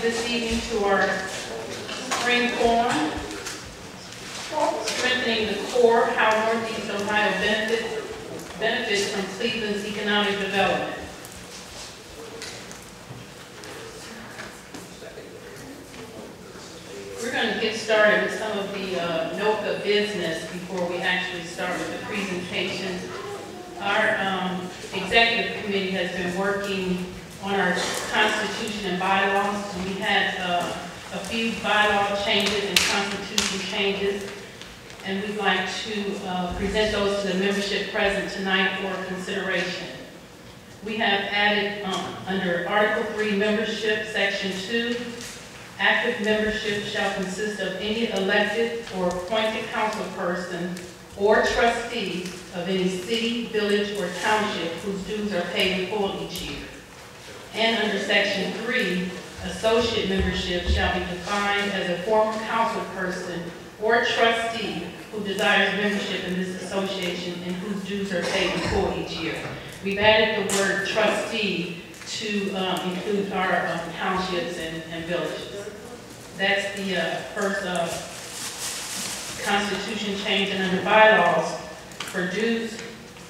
this evening to our spring forum, strengthening the core, how Northeast Ohio benefits from Cleveland's economic development. We're going to get started with some of the NOCA business before we actually start with the presentation. Our executive committee has been working on our constitution and bylaws. And we had a few bylaw changes and constitution changes, and we'd like to present those to the membership present tonight for consideration. We have added under Article 3 membership, Section 2, active membership shall consist of any elected or appointed council person or trustee of any city, village, or township whose dues are paid in full each year. And under Section 3, associate membership shall be defined as a former council person or trustee who desires membership in this association and whose dues are paid in full each year. We've added the word trustee to include our townships and villages. That's the first constitution change. And under bylaws, for dues,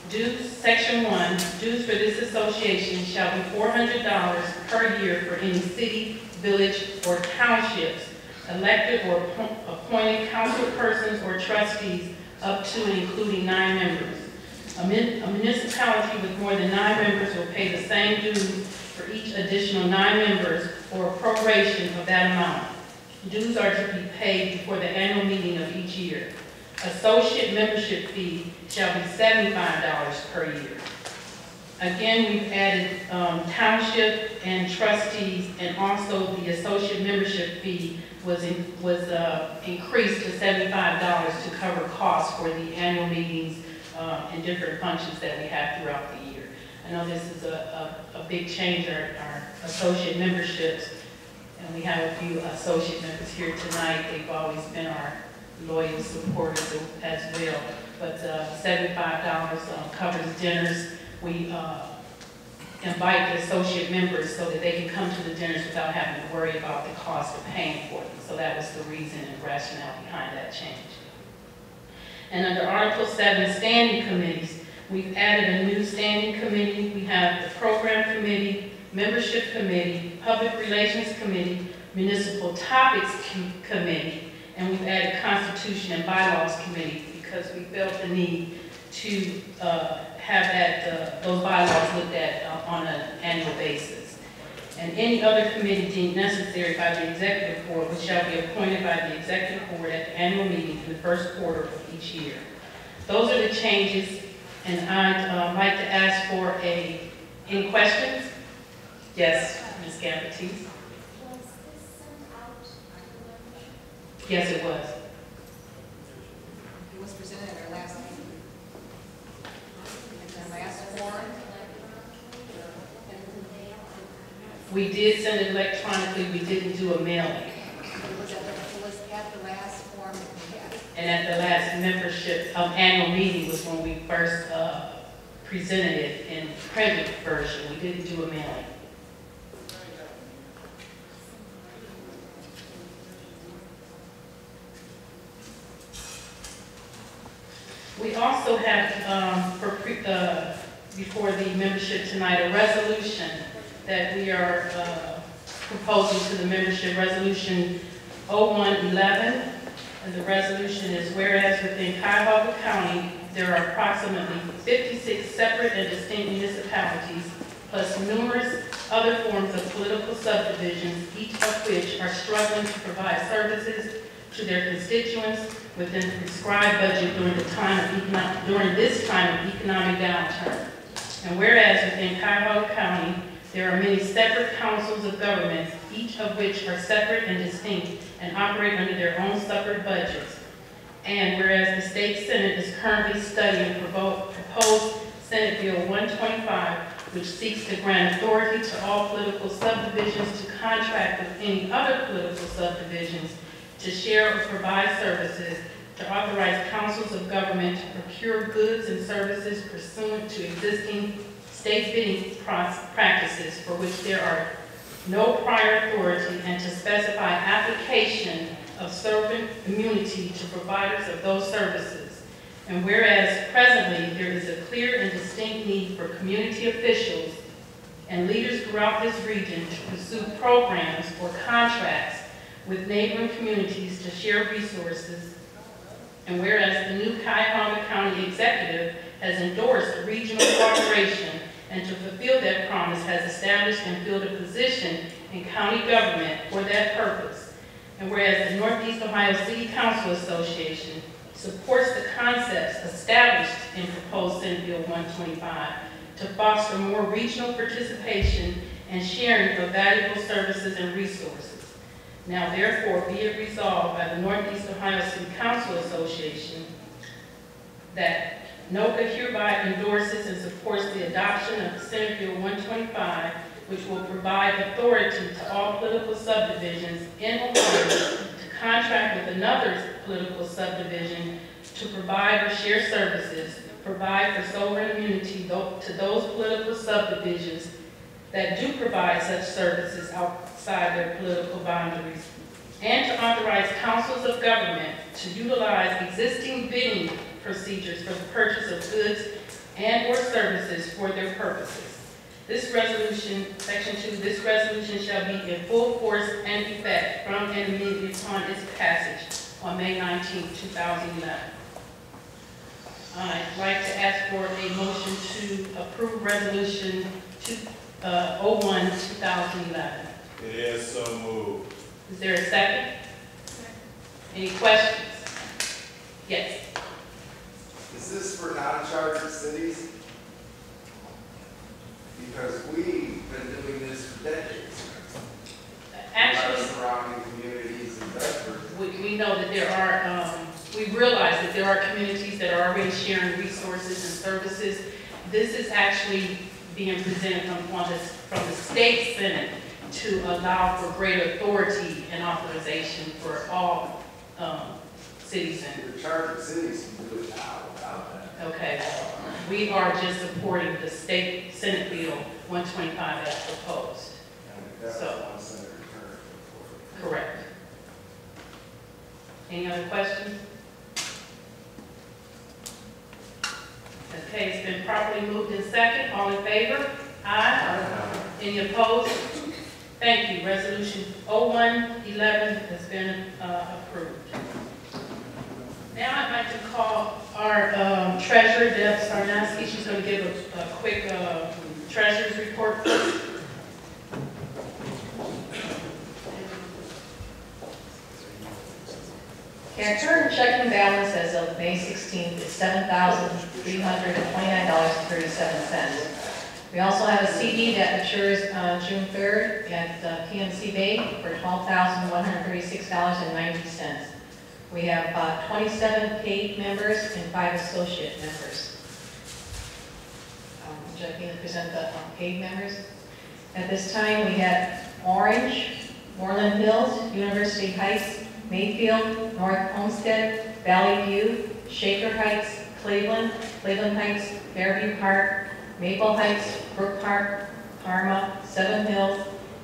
Section 1, dues for this association shall be $400 per year for any city, village, or townships, elected or appointed council persons or trustees up to and including 9 members. A municipality with more than 9 members will pay the same dues for each additional 9 members or a proration of that amount. Dues are to be paid before the annual meeting of each year. Associate membership fee shall be $75 per year. Again, we've added township and trustees, and also the associate membership fee was increased to $75 to cover costs for the annual meetings and different functions that we have throughout the year. I know this is a big change, our associate memberships, and we have a few associate members here tonight. They've always been our loyal supporters as well. But $75 covers dinners. We invite the associate members so that they can come to the dinners without having to worry about the cost of paying for them. So that was the reason and rationale behind that change. And under Article 7, standing committees, we've added a new standing committee. We have the program committee, membership committee, public relations committee, municipal topics committee, and we've added constitution and bylaws committee because we felt the need to have those bylaws looked at on an annual basis. And any other committee deemed necessary by the executive board, which shall be appointed by the executive board at the annual meeting in the first quarter of each year. Those are the changes, and I'd like to ask for any questions? Yes, Ms. Gabbatese. Was this sent out to the membership? Yes, it was. It was presented at our last meeting. At our last forum. We did send it electronically. We didn't do a mailing. It was at the last forum that we had. And at the last membership annual meeting was when we first presented it in printed version. We didn't do a mailing. We also have before the membership tonight a resolution that we are proposing to the membership, Resolution 0111. And the resolution is, whereas within Cuyahoga County there are approximately 56 separate and distinct municipalities, plus numerous other forms of political subdivisions, each of which are struggling to provide services to their constituents within the prescribed budget during this time of economic downturn. And whereas within Cuyahoga County, there are many separate councils of government, each of which are separate and distinct and operate under their own separate budgets. And whereas the state Senate is currently studying proposed Senate Bill 125, which seeks to grant authority to all political subdivisions to contract with any other political subdivisions to share or provide services, to authorize councils of government to procure goods and services pursuant to existing state bidding practices for which there are no prior authority, and to specify application of servant immunity to providers of those services. And whereas presently there is a clear and distinct need for community officials and leaders throughout this region to pursue programs or contracts with neighboring communities to share resources. And whereas the new Cuyahoga County Executive has endorsed regional cooperation and to fulfill that promise has established and filled a position in county government for that purpose. And whereas the Northeast Ohio City Council Association supports the concepts established in proposed Senate Bill 125 to foster more regional participation and sharing of valuable services and resources. Now therefore be it resolved by the Northeast Ohio City Council Association that NOCA hereby endorses and supports the adoption of Senate Bill 125, which will provide authority to all political subdivisions in Ohio to contract with another political subdivision to provide or share services, provide for sovereign immunity to those political subdivisions that do provide such services outside their political boundaries, and to authorize councils of government to utilize existing bidding procedures for the purchase of goods and or services for their purposes. This resolution, section 2, this resolution shall be in full force and effect from and immediately upon its passage on May 19, 2011. I'd like to ask for a motion to approve resolution 01, 2011. It is so moved. Is there a second? Any questions? Yes. Is this for non-chartered cities? Because we've been doing this for decades. Actually, Our surrounding communities in Bedford. we know that there are, we realize that there are communities that are already sharing resources and services. This is actually being presented from the state senate to allow for greater authority and authorization for all cities and. The chartered cities can do it now without that. Okay, we are just supporting the state Senate Bill 125 as proposed. And that's So. one senator turned for. Correct. Any other questions? Okay, it's been properly moved in second. All in favor? Aye. Any opposed? Thank you. Resolution 0111 has been approved. Now I'd like to call our treasurer, Deb Sarnaski. She's going to give a quick treasurer's report. Okay, our current checking balance as of May 16th is $7,329.37. We also have a CD that matures June 3rd at PNC Bank for $12,136.90. We have 27 paid members and 5 associate members. Would you like me to present the paid members? At this time, we have Orange, Moreland Hills, University Heights, Mayfield, North Homestead, Valley View, Shaker Heights, Cleveland, Cleveland Heights, Fairview Park, Maple Heights, Brook Park, Parma, Seven Hills,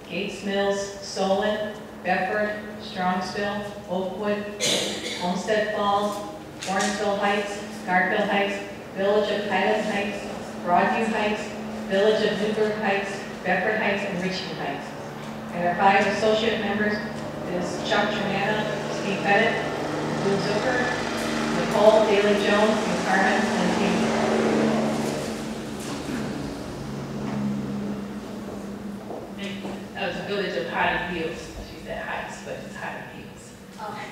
Gates Mills, Solon, Bedford, Strongsville, Oakwood, Homestead Falls, Warrensville Heights, Garfield Heights, Village of Highland Heights, Broadview Heights, Village of Newburgh Heights, Bedford Heights, and Richmond Heights. And our 5 associate members is Chuck Germana, Steve Bennett, Lou Zucker, Nicole Daly Jones, and Carmen Lentini. That was the Village of Highland Hills. She said Heights, but it's Highland Hills. Okay.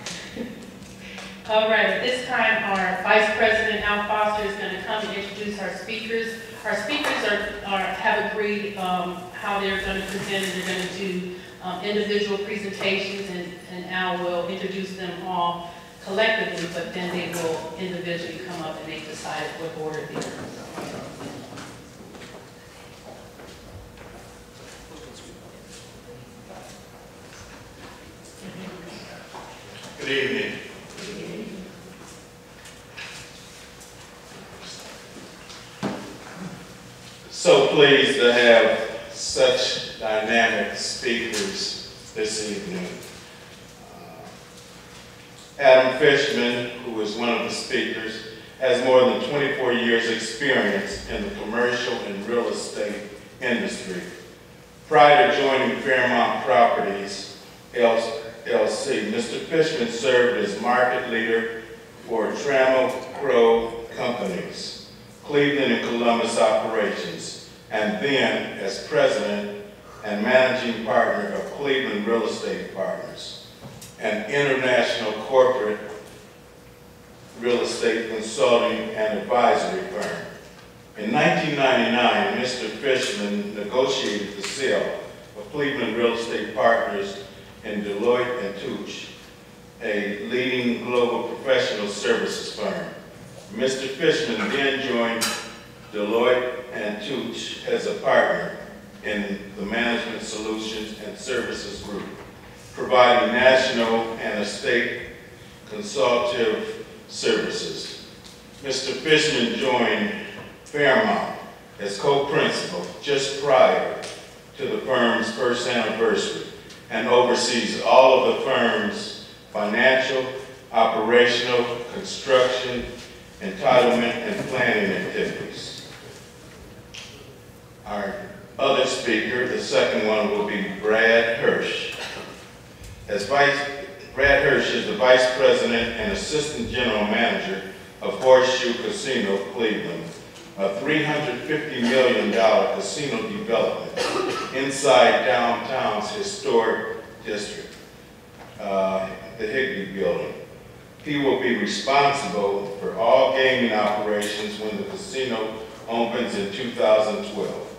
All right, at this time, our Vice President, Al Foster, is going to come and introduce our speakers. Our speakers have agreed how they're going to present, and they're going to do individual presentations, and Al will introduce them all collectively, but then they will individually come up and they decide what order they're going. Good evening. So pleased to have such dynamic speakers this evening. Adam Fishman, who is one of the speakers, has more than 24 years experience in the commercial and real estate industry. Prior to joining Fairmont Properties LLC, Mr. Fishman served as market leader for Trammell Crow Companies, Cleveland and Columbus operations, and then as president and managing partner of Cleveland Real Estate Partners, an international corporate real estate consulting and advisory firm. In 1999, Mr. Fishman negotiated the sale of Cleveland Real Estate Partners in Deloitte & Touche, a leading global professional services firm. Mr. Fishman then joined Deloitte & Touche as a partner in the Management Solutions and Services Group, providing national and estate consultative services. Mr. Fishman joined Fairmont as co-principal just prior to the firm's first anniversary and oversees all of the firm's financial, operational, construction, entitlement, and planning activities. Our other speaker, the second one, will be Brad Hirsch. Brad Hirsch is the Vice President and Assistant General Manager of Horseshoe Casino, Cleveland, a $350 million casino development inside downtown's historic district, the Higbee Building. He will be responsible for all gaming operations when the casino opens in 2012,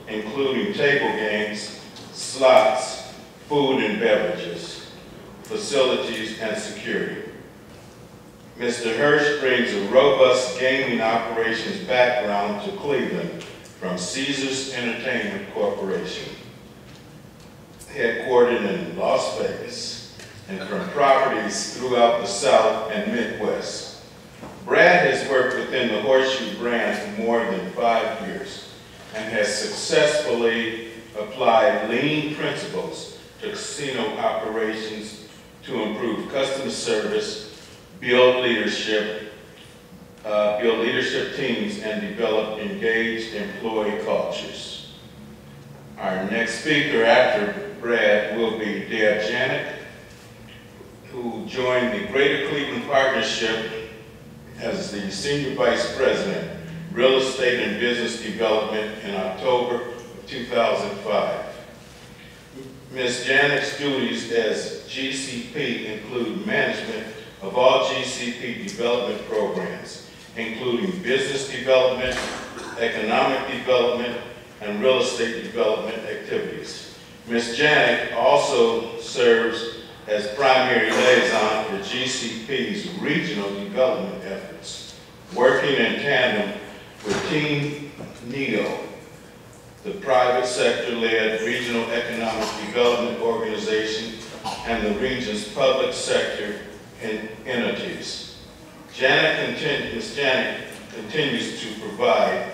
including table games, slots, food and beverages, facilities, and security. Mr. Hirsch brings a robust gaming operations background to Cleveland from Caesars Entertainment Corporation, headquartered in Las Vegas, and from properties throughout the South and Midwest. Brad has worked within the Horseshoe brand for more than 5 years and has successfully applied lean principles to casino operations to improve customer service, build leadership teams, and develop engaged employee cultures. Our next speaker after Brad will be Deb Janik, who joined the Greater Cleveland Partnership as the Senior Vice President, Real Estate and Business Development in October of 2005. Ms. Janik's duties as GCP include management of all GCP development programs, including business development, economic development, and real estate development activities. Ms. Janik also serves as primary liaison for GCP's regional development efforts, working in tandem with Team NEO, the private sector-led regional economic development organization, and the region's public sector entities. Ms. Janik continues to provide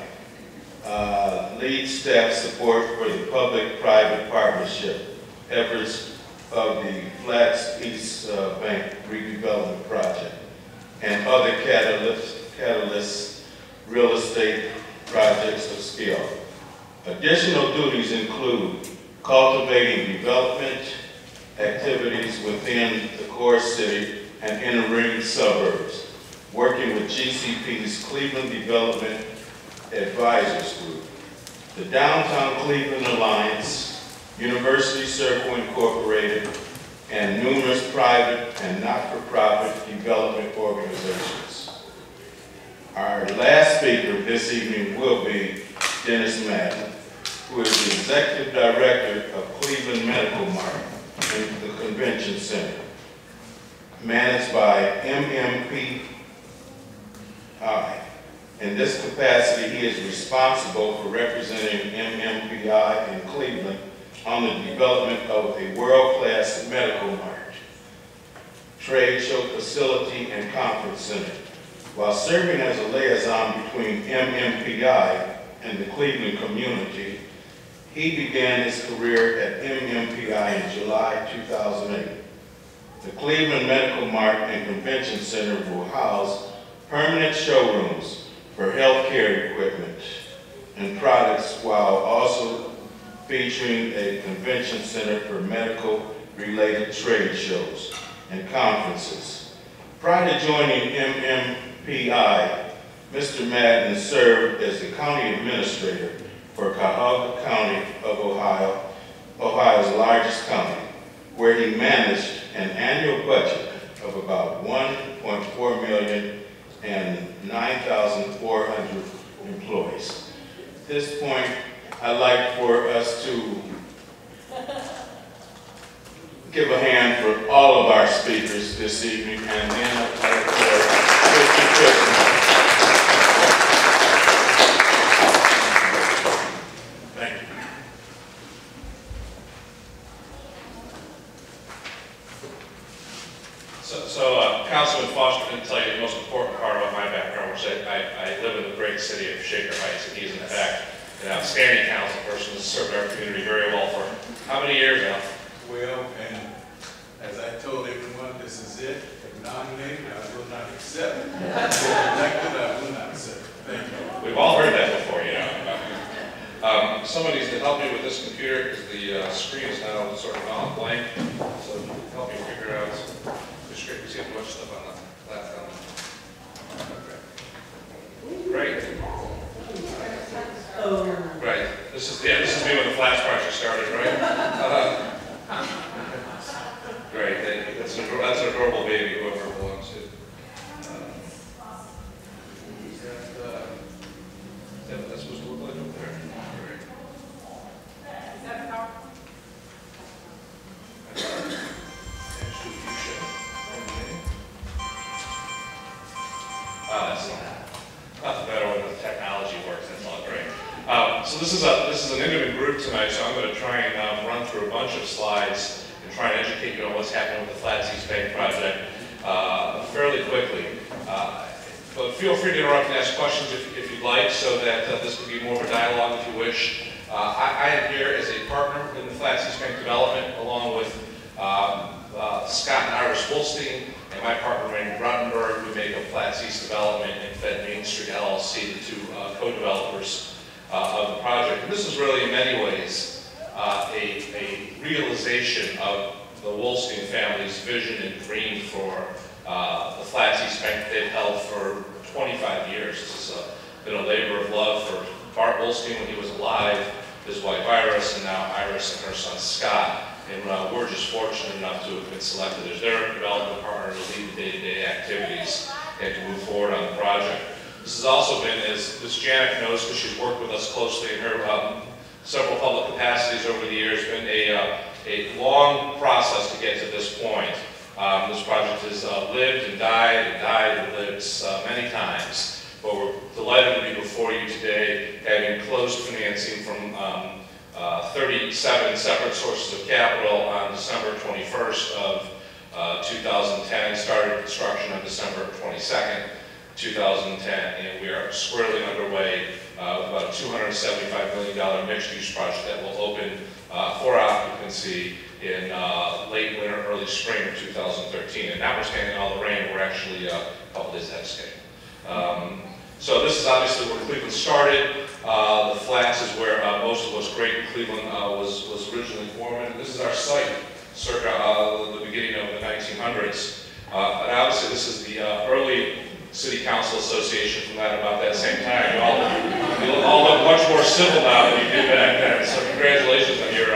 lead staff support for the public-private partnership efforts of the Flats East Bank redevelopment project and other catalyst real estate projects of scale. Additional duties include cultivating development activities within the core city and inner ring suburbs, working with GCP's Cleveland Development Advisors Group, the Downtown Cleveland Alliance, University Circle Incorporated, and numerous private and not-for-profit development organizations. Our last speaker this evening will be Dennis Madden, who is the Executive Director of Cleveland Medical Mart in the Convention Center, managed by MMPI. In this capacity, he is responsible for representing MMPI in Cleveland on the development of a world-class medical mart, trade show facility, and conference center. While serving as a liaison between MMPI and the Cleveland community, He began his career at MMPI in July 2008. The Cleveland Medical Mart and Convention Center will house permanent showrooms for healthcare equipment and products, while also featuring a convention center for medical-related trade shows and conferences. Prior to joining MMPI, Mr. Madden served as the county administrator for Cuyahoga County of Ohio, Ohio's largest county, where he managed an annual budget of about $1.4 million and 9,400 employees. At this point, I'd like for us to give a hand for all of our speakers this evening, and then I'd like for Mr. Christmas. Thank you. So Councilman Foster can tell you the most important part about my background, which I live in the great city of Shaker Heights, and he's in fact an outstanding council person who's served our community very well for how many years now? Well, and as I told everyone, this is it. If nominated, I will not accept. If elected, I will not accept. Thank you. We've all heard that before, you know. Somebody needs to help me with this computer because the screen is now sort of gone blank. So help me figure out. It's great to see how much stuff on the laptop. Okay. Great. Right. This is me when the Flash project started, right? Great. That's an adorable baby, whoever it belongs to. Is that what that's supposed to look like up there? Great. Is that power? That's better when the technology works. That's all great. So this is an intimate group tonight, so I'm going to try and run through a bunch of slides and try and educate you on what's happening with the Flat East Bank project fairly quickly. But feel free to interrupt and ask questions if you'd like, so that this could be more of a dialogue if you wish. I am here as a partner in the Flat East Bank development, along with Scott and Iris Wolstein, and my partner Randy Rottenberg, who make up Flat East Development and Fed Main Street LLC, the two co-developers of the project. And this is really, in many ways, a realization of the Wolstein family's vision and dream for the Flat East Bank that they've held for 25 years. This has been a labor of love for Bart Wolstein when he was alive, his wife Iris, and now Iris and her son Scott. And we're just fortunate enough to have been selected as their development partner to lead the day-to-day activities and to move forward on the project. This has also been, as Ms. Janik knows, because she's worked with us closely in her several public capacities over the years, been a long process to get to this point. This project has lived and died and lived many times. But we're delighted to be before you today, having closed financing from 37 separate sources of capital on December 21st of 2010, started construction on December 22nd, 2010, and we are squarely underway with about a $275 million mixed-use project that will open for occupancy in late winter, early spring of 2013. And notwithstanding all the rain, we're actually a couple days ahead of schedule. So this is obviously where Cleveland started. The Flats is where most of what's great in Cleveland was originally formed. And this is our site, circa the beginning of the 1900s. And obviously this is the early City Council Association from about that same time. You all look much more civil now than you did back then. So congratulations on your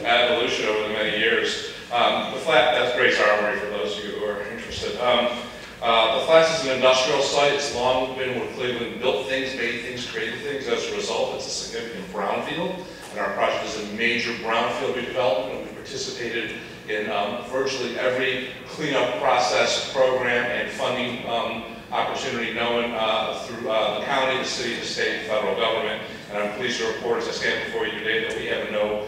evolution over the many years. The Flat, that's Grace Armory for those of you who are interested. The Flats is an industrial site. It's long been where Cleveland built things, made things, created things. As a result, it's a significant brownfield, and our project is a major brownfield redevelopment, and we participated in virtually every cleanup process, program, and funding opportunity known through the county, the city, the state, the federal government. And I'm pleased to report, as I stand before you today, that we have a no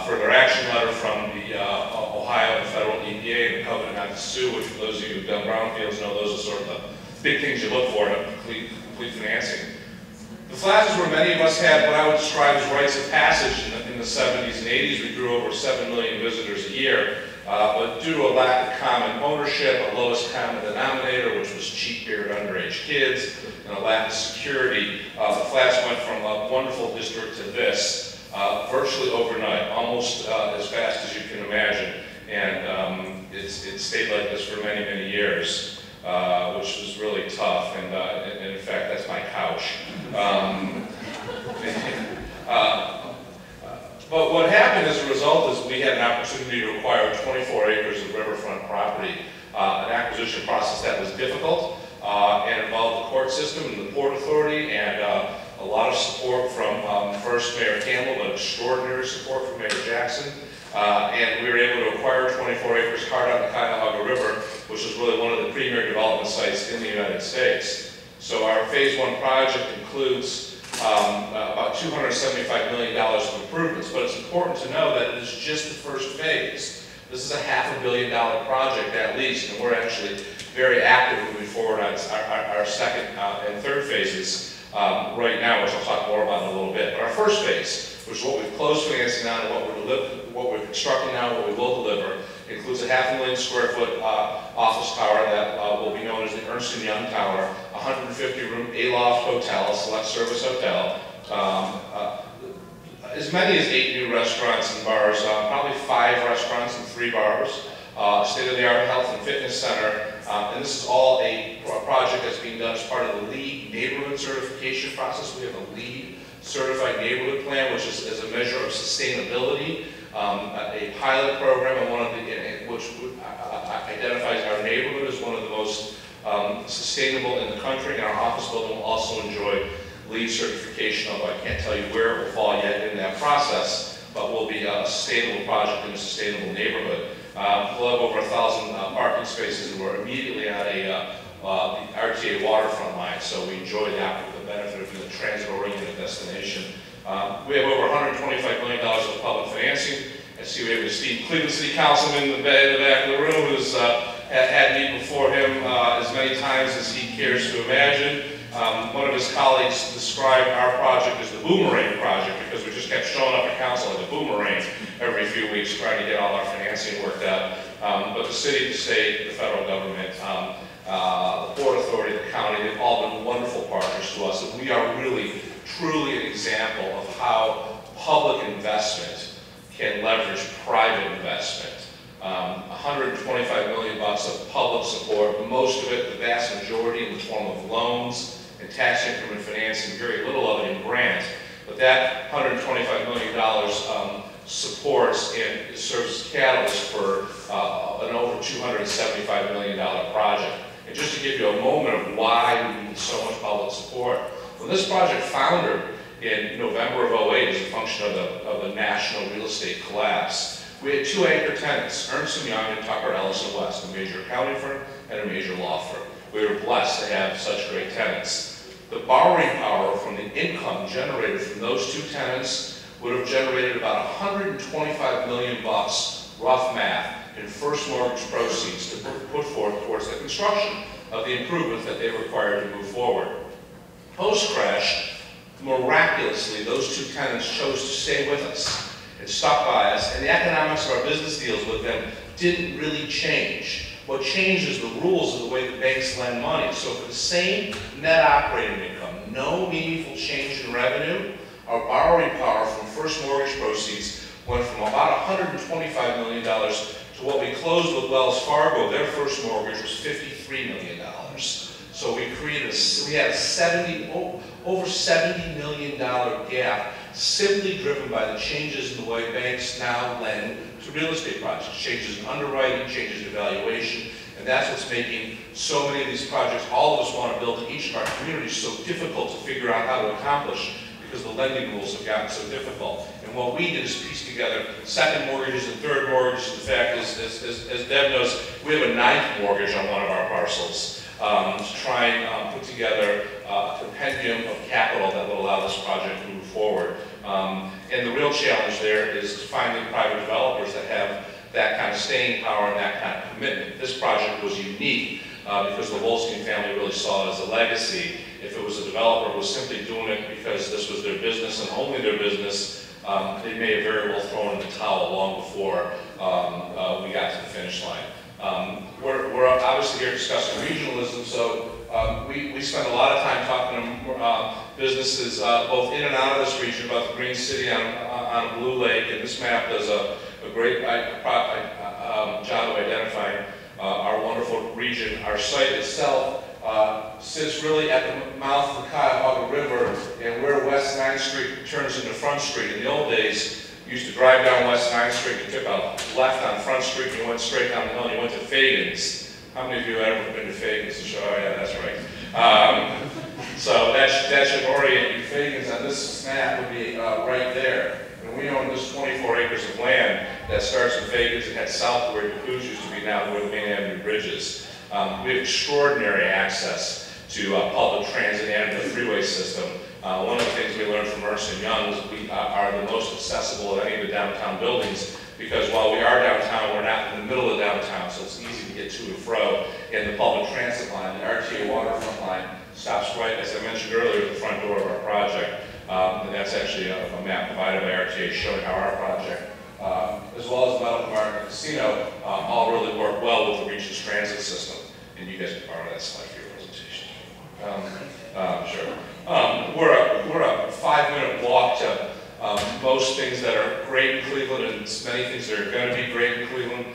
further action letter from the Ohio and federal EPA and the covenant not to sue, which for those of you who've done brownfields know those are sort of the big things you look for to complete financing. The Flats is where many of us had what I would describe as rites of passage in the 70s and 80s. We grew over 7 million visitors a year, but due to a lack of common ownership, a lowest common denominator, which was cheap beer to underage kids, and a lack of security, the Flats went from a wonderful district to this virtually overnight, almost as fast as you can imagine. And it stayed like this for many, many years, which was really tough. And in fact, that's my couch. But what happened as a result is we had an opportunity to acquire 24 acres of riverfront property, an acquisition process that was difficult and involved the court system and the Port Authority and a lot of support from first Mayor Campbell, but extraordinary support from Mayor Jackson. And we were able to acquire 24 acres hard on the Cuyahoga River, which is really one of the premier development sites in the United States. So our Phase 1 project includes about $275 million of improvements, but it's important to know that it is just the first phase. This is a $500 million project at least, and we're actually very active moving forward on our second and third phases right now, which I'll talk more about in a little bit. But our first phase, which is what we've closed financing on and what we're constructing now, what we will deliver, includes a 500,000 square foot office tower that will be known as the Ernst & Young Tower, 150-room Aloft hotel, a select service hotel, as many as 8 new restaurants and bars, probably 5 restaurants and 3 bars, state-of-the-art health and fitness center, and this is all a project that's being done as part of the LEED neighborhood certification process. We have a LEED certified neighborhood plan, which is a measure of sustainability, a pilot program, and one of which identifies our neighborhood as one of the most sustainable in the country, and our office building will also enjoy LEED certification, although I can't tell you where it will fall yet in that process, but will be a sustainable project in a sustainable neighborhood. We'll have over 1,000 parking spaces, and we're immediately on the RTA waterfront line, so we enjoy the benefit of being a transit-oriented destination. We have over $125 million of public financing. I see we have a esteemed Cleveland City Councilman in the back of the room who's had me before him as many times as he cares to imagine. One of his colleagues described our project as the boomerang project because we just kept showing up at council like a boomerang every few weeks trying to get all our financing worked out. But the city, the state, the federal government, the Port Authority, the county, they've all been wonderful partners to us. And we are really, truly an example of how public investment can leverage private investment. 125 million bucks of public support, most of it, the vast majority, in the form of loans and tax increment financing, very little of it in grant. But that $125 million supports and serves as catalyst for an over $275 million project. And just to give you a moment of why we need so much public support, when this project foundered in November of 2008 as a function of the national real estate collapse, we had 2 anchor tenants, Ernst & Young and Tucker Ellis & West, a major accounting firm and a major law firm. We were blessed to have such great tenants. The borrowing power from the income generated from those 2 tenants would have generated about 125 million bucks, rough math, in first mortgage proceeds to put forth towards the construction of the improvements that they required to move forward. Post-crash, miraculously, those 2 tenants chose to stay with us and stuck by us, and the economics of our business deals with them didn't really change. What changed is the rules of the way the banks lend money. So for the same net operating income, no meaningful change in revenue, our borrowing power from first mortgage proceeds went from about $125 million to what we closed with Wells Fargo. Their first mortgage was $53 million. So we had a over $70 million gap simply driven by the changes in the way banks now lend to real estate projects, changes in underwriting, changes in valuation, and that's what's making so many of these projects all of us want to build in each of our communities so difficult to figure out how to accomplish because the lending rules have gotten so difficult. And what we did is piece together second mortgages and third mortgages. In fact, as Deb knows, we have a 9th mortgage on one of our parcels to try and put together a compendium of capital that will allow this project to move forward. And the real challenge there is finding private developers that have that kind of staying power and that kind of commitment. This project was unique because the Wolstein family really saw it as a legacy. If it was a developer who was simply doing it because this was their business and only their business, they may have very well thrown in the towel long before we got to the finish line. We're obviously here discussing regionalism, so we spend a lot of time talking to businesses both in and out of this region about the Green City on Blue Lake, and this map does a great job of identifying our wonderful region. Our site itself sits really at the mouth of the Cuyahoga River, and where West 9th Street turns into Front Street. In the old days, you used to drive down West 9th Street, you took a left on Front Street, and you went straight down the hill, and you went to Fagan's. How many of you have ever been to Fagan's? Oh yeah, that's right. So that should orient you. Fagan's on this map would be right there. And we own this 24 acres of land that starts in Fagan's and heads south where DeCou's used to be now, where the Main Avenue Bridge is. We have extraordinary access to public transit and the freeway system. One of the things we learned from Ernst & Young is we are the most accessible of any of the downtown buildings, because while we are downtown, we're not in the middle of downtown, so it's easy to get to and fro. And the public transit line, the RTA waterfront line, stops right, as I mentioned earlier, at the front door of our project. And that's actually a map provided by RTA showing how our project, as well as the Medical Mart and the casino, all really work well with the Regions transit system. And you guys can borrow that slide for your presentation. Sure. We're a 5-minute walk to most things that are great in Cleveland, and many things that are going to be great in Cleveland,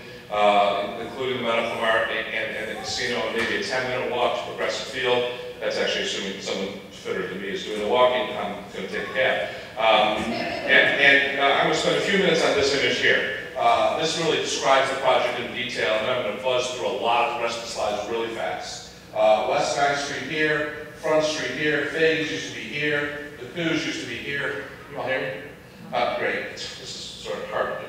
including the Medical Mart and the casino, and maybe a 10-minute walk to Progressive Field. That's actually assuming someone fitter than me is doing the walking. I'm going to take a cab. I'm going to spend a few minutes on this image here. This really describes the project in detail, and I'm going to buzz through a lot of the rest of the slides really fast. West 9th Street here, Front Street here, Fagan's used to be here, DeCou's used to be here. You all hear me? Great. This is sort of hard to do.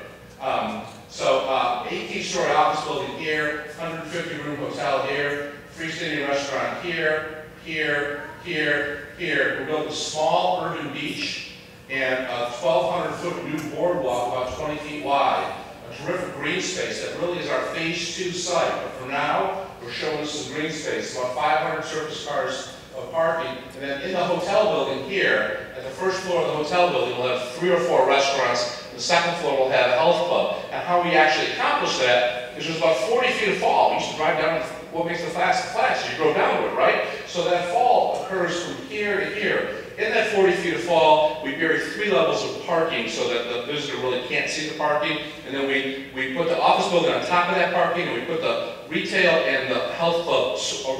So 18-story office building here, 150-room hotel here, freestanding restaurant here, here, here, here. We're building a small urban beach and a 1,200-foot new boardwalk about 20 feet wide. A terrific green space that really is our phase 2 site. But for now, we're showing this as green space, about 500 surface cars of parking. And then in the hotel building here, at the first floor of the hotel building, we'll have 3 or 4 restaurants. The second floor will have a health club. And how we actually accomplish that is there's about 40 feet of fall. We used to drive down what makes the flats, you go downward, right? So that fall occurs from here to here. In that 40 feet of fall, we bury 3 levels of parking so that the visitor really can't see the parking. And then we put the office building on top of that parking, and we put the retail and the health club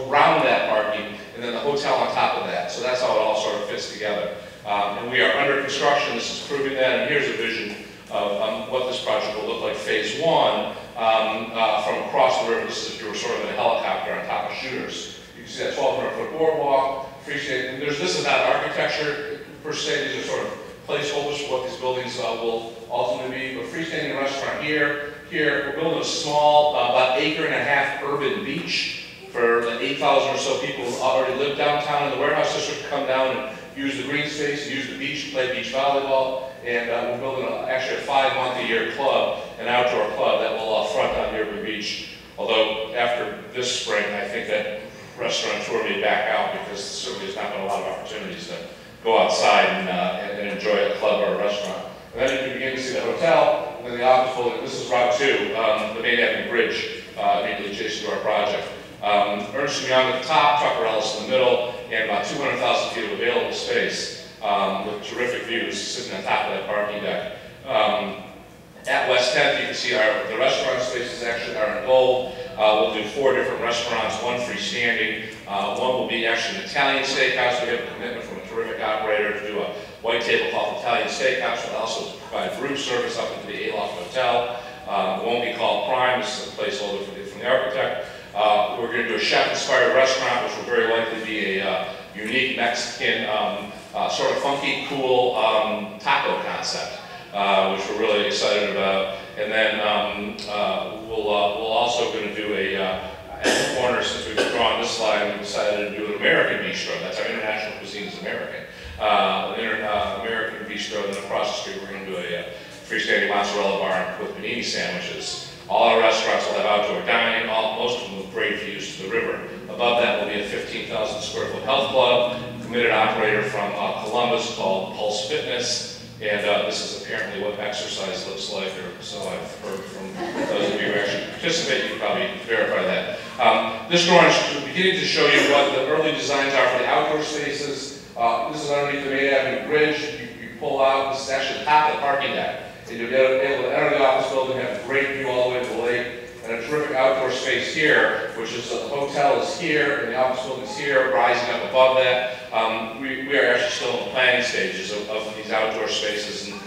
around that parking, and then the hotel on top of that. So that's how it all sort of fits together. And we are under construction. This is proving that. And here's a vision of what this project will look like phase 1 from across the river. This is if you were sort of in a helicopter on top of shooters. You can see that 1,200-foot boardwalk. And this is not architecture per se. These are sort of placeholders for what these buildings will ultimately be. But freestanding restaurant here, we're building a small, about 1.5 acre urban beach for the 8,000 or so people who already live downtown in the warehouse district to come down and use the green space, use the beach, play beach volleyball. And we're building actually a 5-month-a-year club, an outdoor club that will front on the urban beach. Although after this spring, I think that restaurateur may back out because certainly there's not been a lot of opportunities to go outside and enjoy a club or a restaurant. And then you can begin to see the hotel, and then the office building. This is Route 2, the Main Avenue Bridge, immediately adjacent to our project. Ernst & Young at the top, Tucker Ellis in the middle, and about 200,000 feet of available space with terrific views sitting on top of that parking deck. At West 10th, you can see the restaurant spaces actually are in gold. We'll do 4 different restaurants, 1 freestanding. One will be actually an Italian steakhouse. We have a commitment from a terrific operator to do a white tablecloth Italian steakhouse, but also to provide room service up into the Aloft Hotel. It won't be called Prime. This is a placeholder from the architect. We're going to do a chef-inspired restaurant, which will very likely be a unique Mexican, sort of funky, cool taco concept, which we're really excited about. And then we'll also going to do at the corner, since we've drawn this slide, we decided to do an American bistro. That's our international cuisine is American. American bistro, and then across the street we're going to do a freestanding mozzarella bar with panini sandwiches. All our restaurants will have outdoor dining, most of them with great views to the river. Above that will be a 15,000 square foot health club, committed operator from Columbus called Pulse Fitness. And this is apparently what exercise looks like, or so I've heard from those of you who actually participate. You can probably verify that. This drawing is beginning to show you what the early designs are for the outdoor spaces. This is underneath the Main Avenue Bridge. You pull out, this is actually the top of the parking deck. And you'll be able to enter the office building, have a great view all the way to the lake, and a terrific outdoor space here, which is the hotel is here, and the office building is here, rising up above that. We are actually still in the planning stages of these outdoor spaces, and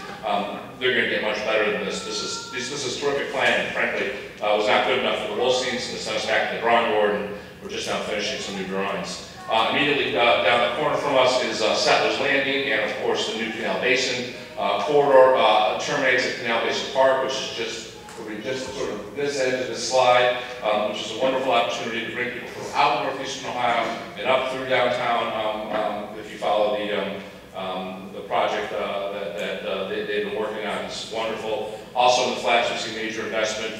they're going to get much better than this. This is terrific planning. Frankly, was not good enough for the Wolsteins, and sent us back to the drawing board, and we're just now finishing some new drawings. Immediately down the corner from us is Settlers Landing, and of course the new Canal Basin corridor terminates at Canal Basin Park, which is just sort of this edge of this slide, which is a wonderful opportunity to bring people throughout northeastern Ohio and up through downtown. If you follow the project that they've been working on, it's wonderful. Also in the flats, we see major investment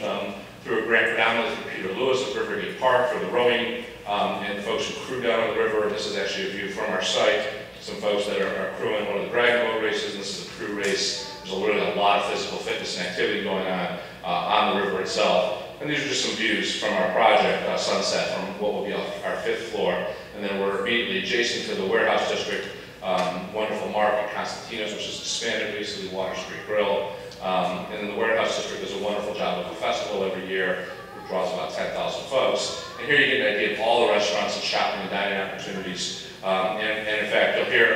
through a grant predominantly from Peter Lewis of Rivergate Park for the rowing and the folks who crew down on the river. This is actually a view from our site. Some folks that are crewing one of the dragon boat races, and this is a crew race. There's really a lot of physical fitness and activity going on the river itself. And these are just some views from our project, Sunset, from what will be our 5th floor. And then we're immediately adjacent to the warehouse district, wonderful market, Constantino's, which is expanded recently, Water Street Grill. And then the warehouse district does a wonderful job of a festival every year, which draws about 10,000 folks. And here you get an idea of all the restaurants and shopping and dining opportunities. And in fact, you'll hear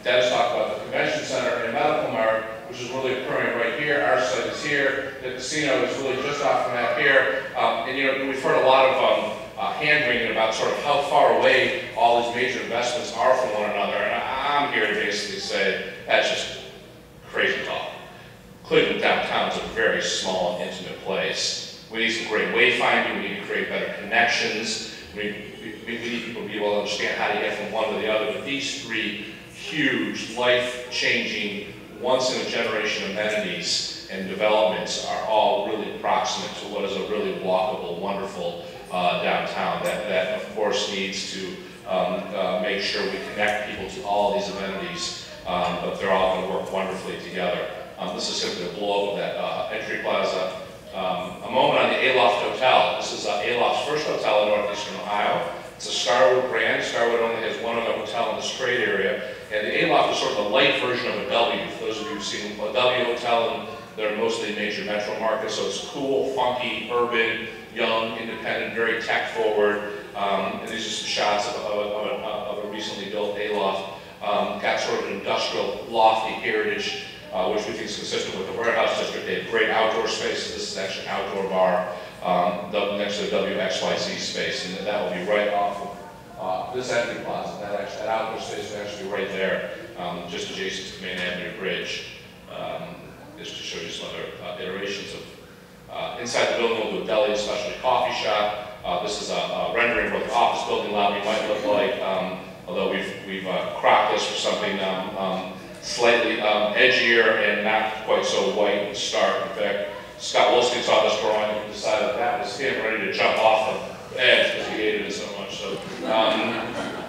Dennis talk about the convention center and medical mart, which is really occurring right here. Our site is here. The casino is really just off the map here. And you know, we've heard a lot of hand-wringing about sort of how far away all these major investments are from one another. And I'm here to basically say that's just crazy talk. Cleveland downtown is a very small and intimate place. We need some great wayfinding. We need to create better connections. We need people to be able to understand how to get from one to the other. But these 3 huge, life-changing, once-in-a-generation amenities and developments are all really proximate to what is a really walkable, wonderful downtown that of course needs to make sure we connect people to all these amenities, but they're all going to work wonderfully together. This is simply a blow-up of that entry plaza. A moment on the Aloft Hotel. This is Aloft's first hotel in northeastern Ohio. It's a Starwood brand. Starwood only has one other hotel in this trade area. And the Aloft is sort of a light version of a W. For those of you who've seen a W hotel, and they're mostly major metro markets, so it's cool, funky, urban, young, independent, very tech-forward. And these are some shots of a recently built Aloft. Got sort of an industrial, lofty heritage, which we think is consistent with the warehouse district. They have great outdoor spaces. This is actually an outdoor bar next to the WXYZ space, and that will be right off of this entry plaza. That outdoor space will actually be right there, just adjacent to the Main Avenue Bridge. Just to show you some other iterations of inside the building. We'll do a deli, a specialty coffee shop. This is a rendering of what the office building lobby might look like, although we've cropped this for something slightly edgier and not quite so white and stark. In fact, Scott Wolstein saw this drawing and decided that was him ready to jump off the edge because he hated it so much. So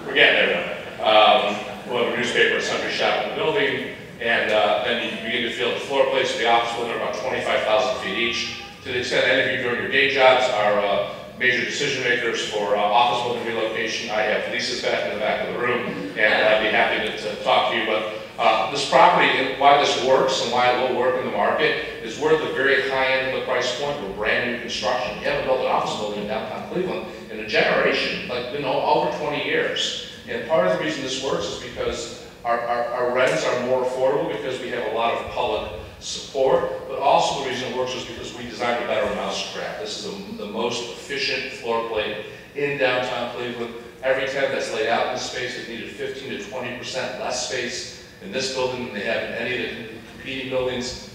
we're getting there now. We'll have a newspaper, a sundry shop in the building, and then you begin to feel the floor plates of the office building are about 25,000 feet each. To the extent any of you during your day jobs are major decision makers for office building relocation, I have Lisa's back in the back of the room, and I'd be happy to talk to you. But this property, and why this works and why it will work in the market, is we're at the very high end of the price point. We're brand new construction. You haven't built an office building in downtown Cleveland in a generation, like over 20 years. And part of the reason this works is because our rents are more affordable because we have a lot of public support, but also the reason it works is because we designed a better mousetrap. This is the most efficient floor plate in downtown Cleveland. Every tenant that's laid out in this space has needed 15 to 20% less space in this building than they have in any of the competing buildings.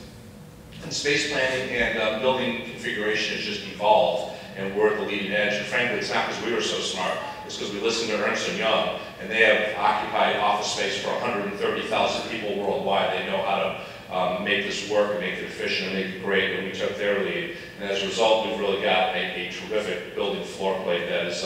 And space planning and building configuration has just evolved, and we're at the leading edge. And frankly, it's not because we were so smart. It's because we listened to Ernst & Young, and they have occupied office space for 130,000 people worldwide. They know how to make this work and make it efficient and make it great, and we took their lead. And as a result, we've really got a terrific building floor plate that is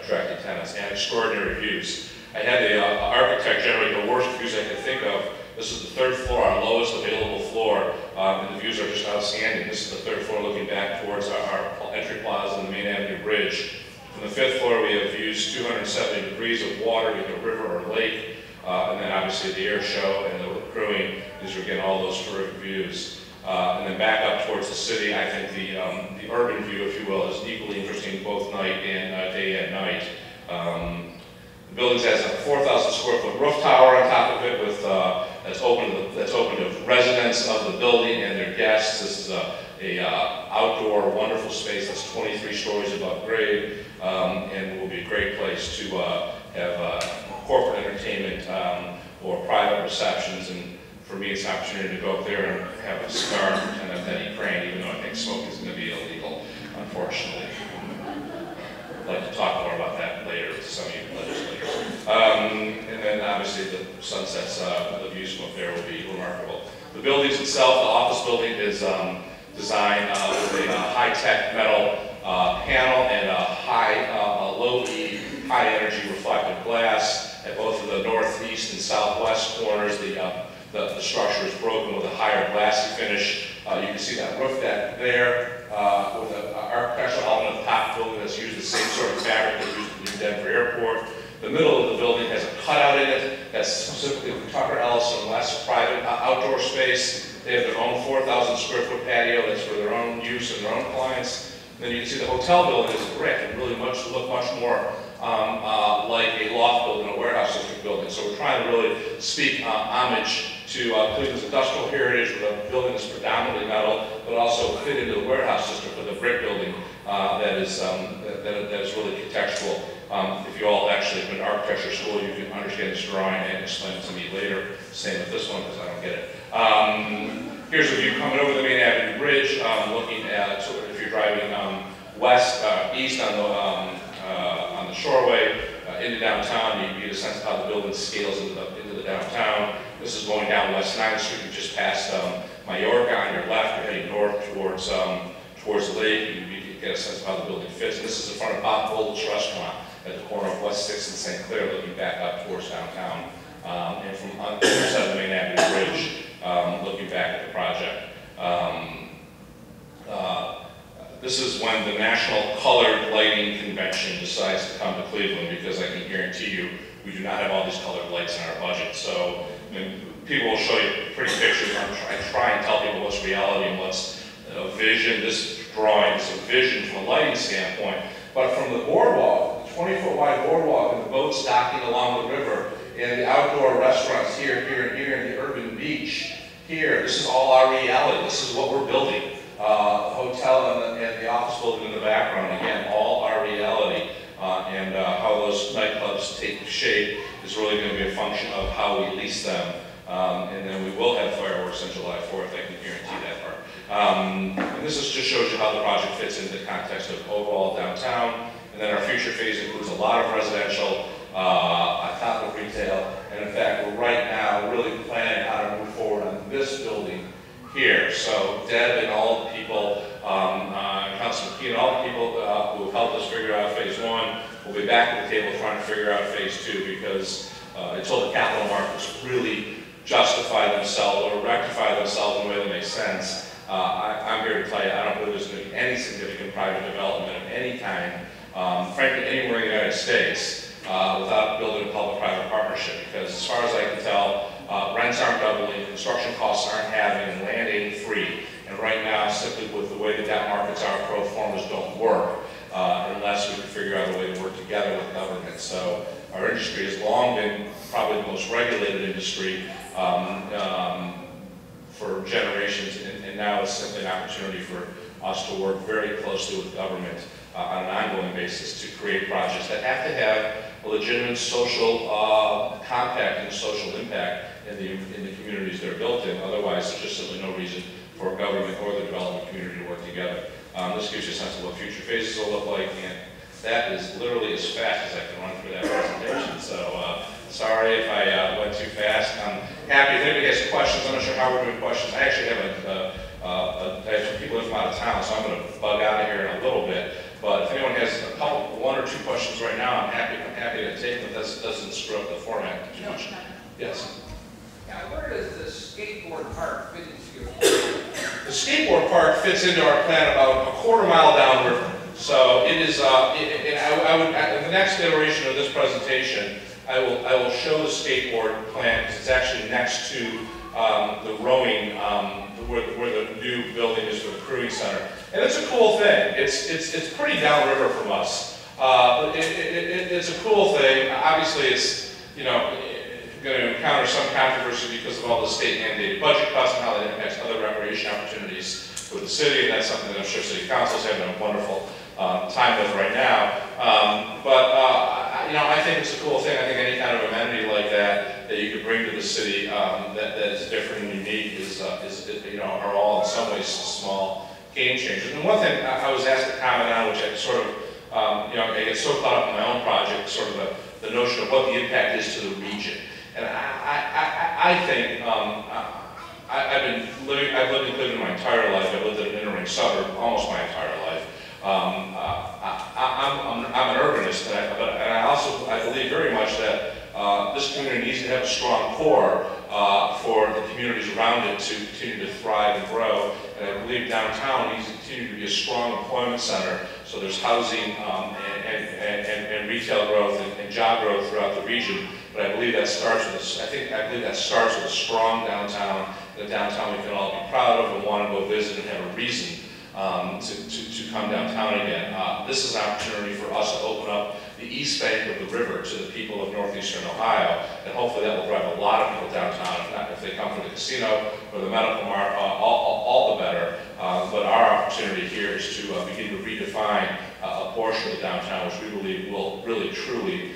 attracting tenants, and extraordinary views. I had the architect generate the worst views I could think of. This is the third floor, our lowest available floor, and the views are just outstanding. This is the third floor looking back towards our entry plaza and the Main Avenue Bridge. From the fifth floor, we have views 270 degrees of water, we have a river or lake, and then obviously the air show and the crewing. These are, again, all those terrific views. And then back up towards the city, I think the urban view, if you will, is equally interesting both night and day and night. The building has a 4,000 square foot roof tower on top of it with that's open to residents of the building and their guests. This is a outdoor wonderful space that's 23 stories above grade, and will be a great place to have corporate entertainment or private receptions. And for me, it's an opportunity to go up there and have a cigar and pretend I'm Denny Crane, even though I think smoke is going to be illegal, unfortunately. I'd like to talk more about that later with some of you legislators. And then obviously the sunsets, the views from up there will be remarkable. The buildings itself, the office building is designed with a high-tech metal panel and a low-E, high-energy reflective glass. At both of the northeast and southwest corners, the structure is broken with a higher glassy finish. You can see that roof deck there with an architectural element of the top building that's used the same sort of fabric that used at the New Denver Airport. The middle of the building has a cutout in it that's specifically for Tucker Ellison, less private outdoor space. They have their own 4,000 square foot patio that's for their own use and their own clients. And then you can see the hotel building is brick and really look much more like a loft building, a warehouse district building. So we're trying to really speak homage to Cleveland's industrial heritage with a building that's predominantly metal, but also fit into the warehouse district with a brick building that is really contextual. If you all actually have been to architecture school, you can understand this drawing and explain it to me later. Same with this one, because I don't get it. Here's a view coming over the Main Avenue Bridge, looking at, so if you're driving east on the Shoreway into downtown, you get a sense of how the building scales into the downtown. This is going down West 9th Street. You just passed Majorca on your left. You're heading north towards the lake. You get a sense of how the building fits. And this is in front of Bob Gold's restaurant at the corner of West 6th and St. Clair, looking back up towards downtown. And from on the other side of the Main Avenue Bridge, looking back at the project. This is when the National Colored Lighting Convention decides to come to Cleveland, because I can guarantee you we do not have all these colored lights in our budget. So people will show you pretty pictures. I try and tell people what's reality and what's a vision. This drawing is a vision from a lighting standpoint. But from the boardwalk, the 20-foot wide boardwalk, and the boats docking along the river, and the outdoor restaurants here, and the urban beach here, this is all our reality. This is what we're building. The hotel and the office building in the background, again, all our reality. And how those nightclubs take shape is really going to be a function of how we lease them. And then we will have fireworks on July 4th, I can guarantee that part. And this just shows you how the project fits into the context of overall downtown. And then our future phase includes a lot of residential, a top of retail, and in fact, we're right now really planning how to move forward on this building here. So Deb and all the people, Councilman Keenan, all the people who have helped us figure out phase one, will be back at the table trying to figure out phase two, because until the capital markets really justify themselves or rectify themselves in a way that makes sense, I'm here to tell you, I don't believe there's going to be any significant private development of any kind, frankly, anywhere in the United States, without building a public-private partnership. Because as far as I can tell, rents aren't doubling, construction costs aren't halving, and land ain't free. And right now, simply with the way the debt markets are, pro formas don't work unless we can figure out a way to work together with government. So our industry has long been probably the most regulated industry for generations, and now it's simply an opportunity for us to work very closely with government on an ongoing basis to create projects that have to have a legitimate social compact and social impact in the communities they're built in. Otherwise, there's just simply no reason for government or the development community to work together. This gives you a sense of what future phases will look like, and that is literally as fast as I can run through that presentation. So sorry if I went too fast. I'm happy if anybody has questions. I'm not sure how we're doing questions. I actually have I have some people in from out of town, so I'm going to bug out of here in a little bit. But if anyone has one or two questions right now. I'm happy to take them. That doesn't screw up the format too much. Yes. Yeah, where does the skateboard park fit into your? The skateboard park fits into our plan about a quarter-mile downriver. So it is. I would in the next iteration of this presentation, I will show the skateboard plan because it's actually next to the rowing, where the new building is for the crewing center. And it's a cool thing. It's pretty downriver from us. It's a cool thing. Obviously, it's going to encounter some controversy because of all the state mandated budget cuts and how that impacts other recreation opportunities for the city. And that's something that I'm sure City Council is having a wonderful time with right now. I think it's a cool thing. I think any kind of amenity like that you could bring to the city that is different and unique are all in some ways small game changers. And one thing I was asked to comment on, which I sort of, I get so caught up in my own project, sort of the notion of what the impact is to the region. And I think I've lived in Cleveland my entire life. I've lived in an inner ring suburb almost my entire life. I'm an urbanist, and I believe very much that this community needs to have a strong core for the communities around it to continue to thrive and grow. And I believe downtown needs to continue to be a strong employment center. So there's housing and retail growth and job growth throughout the region. But I believe that starts with I believe that starts with a strong downtown, and a downtown we can all be proud of and want to go visit and have a reason to come downtown again. This is an opportunity for us to open up the east bank of the river to the people of northeastern Ohio, and hopefully that will drive a lot of people downtown. If they come from the casino or the medical mart, all the better. But our opportunity here is to begin to redefine a portion of the downtown, which we believe will really, truly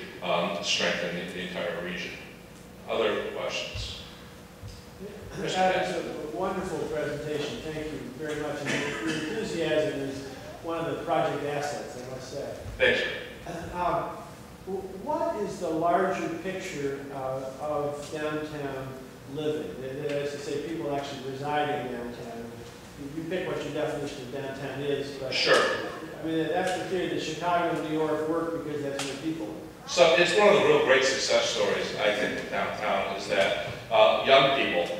strengthen the entire region. Other questions? That was a wonderful presentation. Thank you very much. And your enthusiasm is one of the project assets, I must say. Thank you. What is the larger picture of downtown living? That is to say, people actually residing downtown. You pick what your definition of downtown is, but sure. I mean, that's the theory that Chicago and New York work because that's where people are. So it's one of the real great success stories, I think, of downtown is that young people,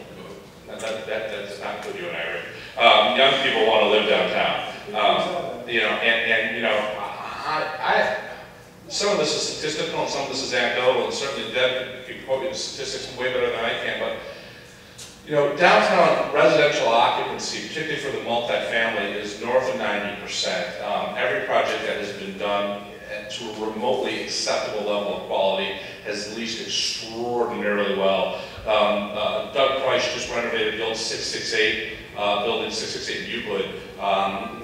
that's not good, you and I, Rick. Young people want to live downtown. Some of this is statistical and some of this is anecdotal, and certainly Deb could quote me the statistics way better than I can, but downtown residential occupancy, particularly for the multifamily, is north of 90%. Every project that has been done to a remotely acceptable level of quality has leased extraordinarily well. Doug Price just renovated the old 668, building 668 in Euclid,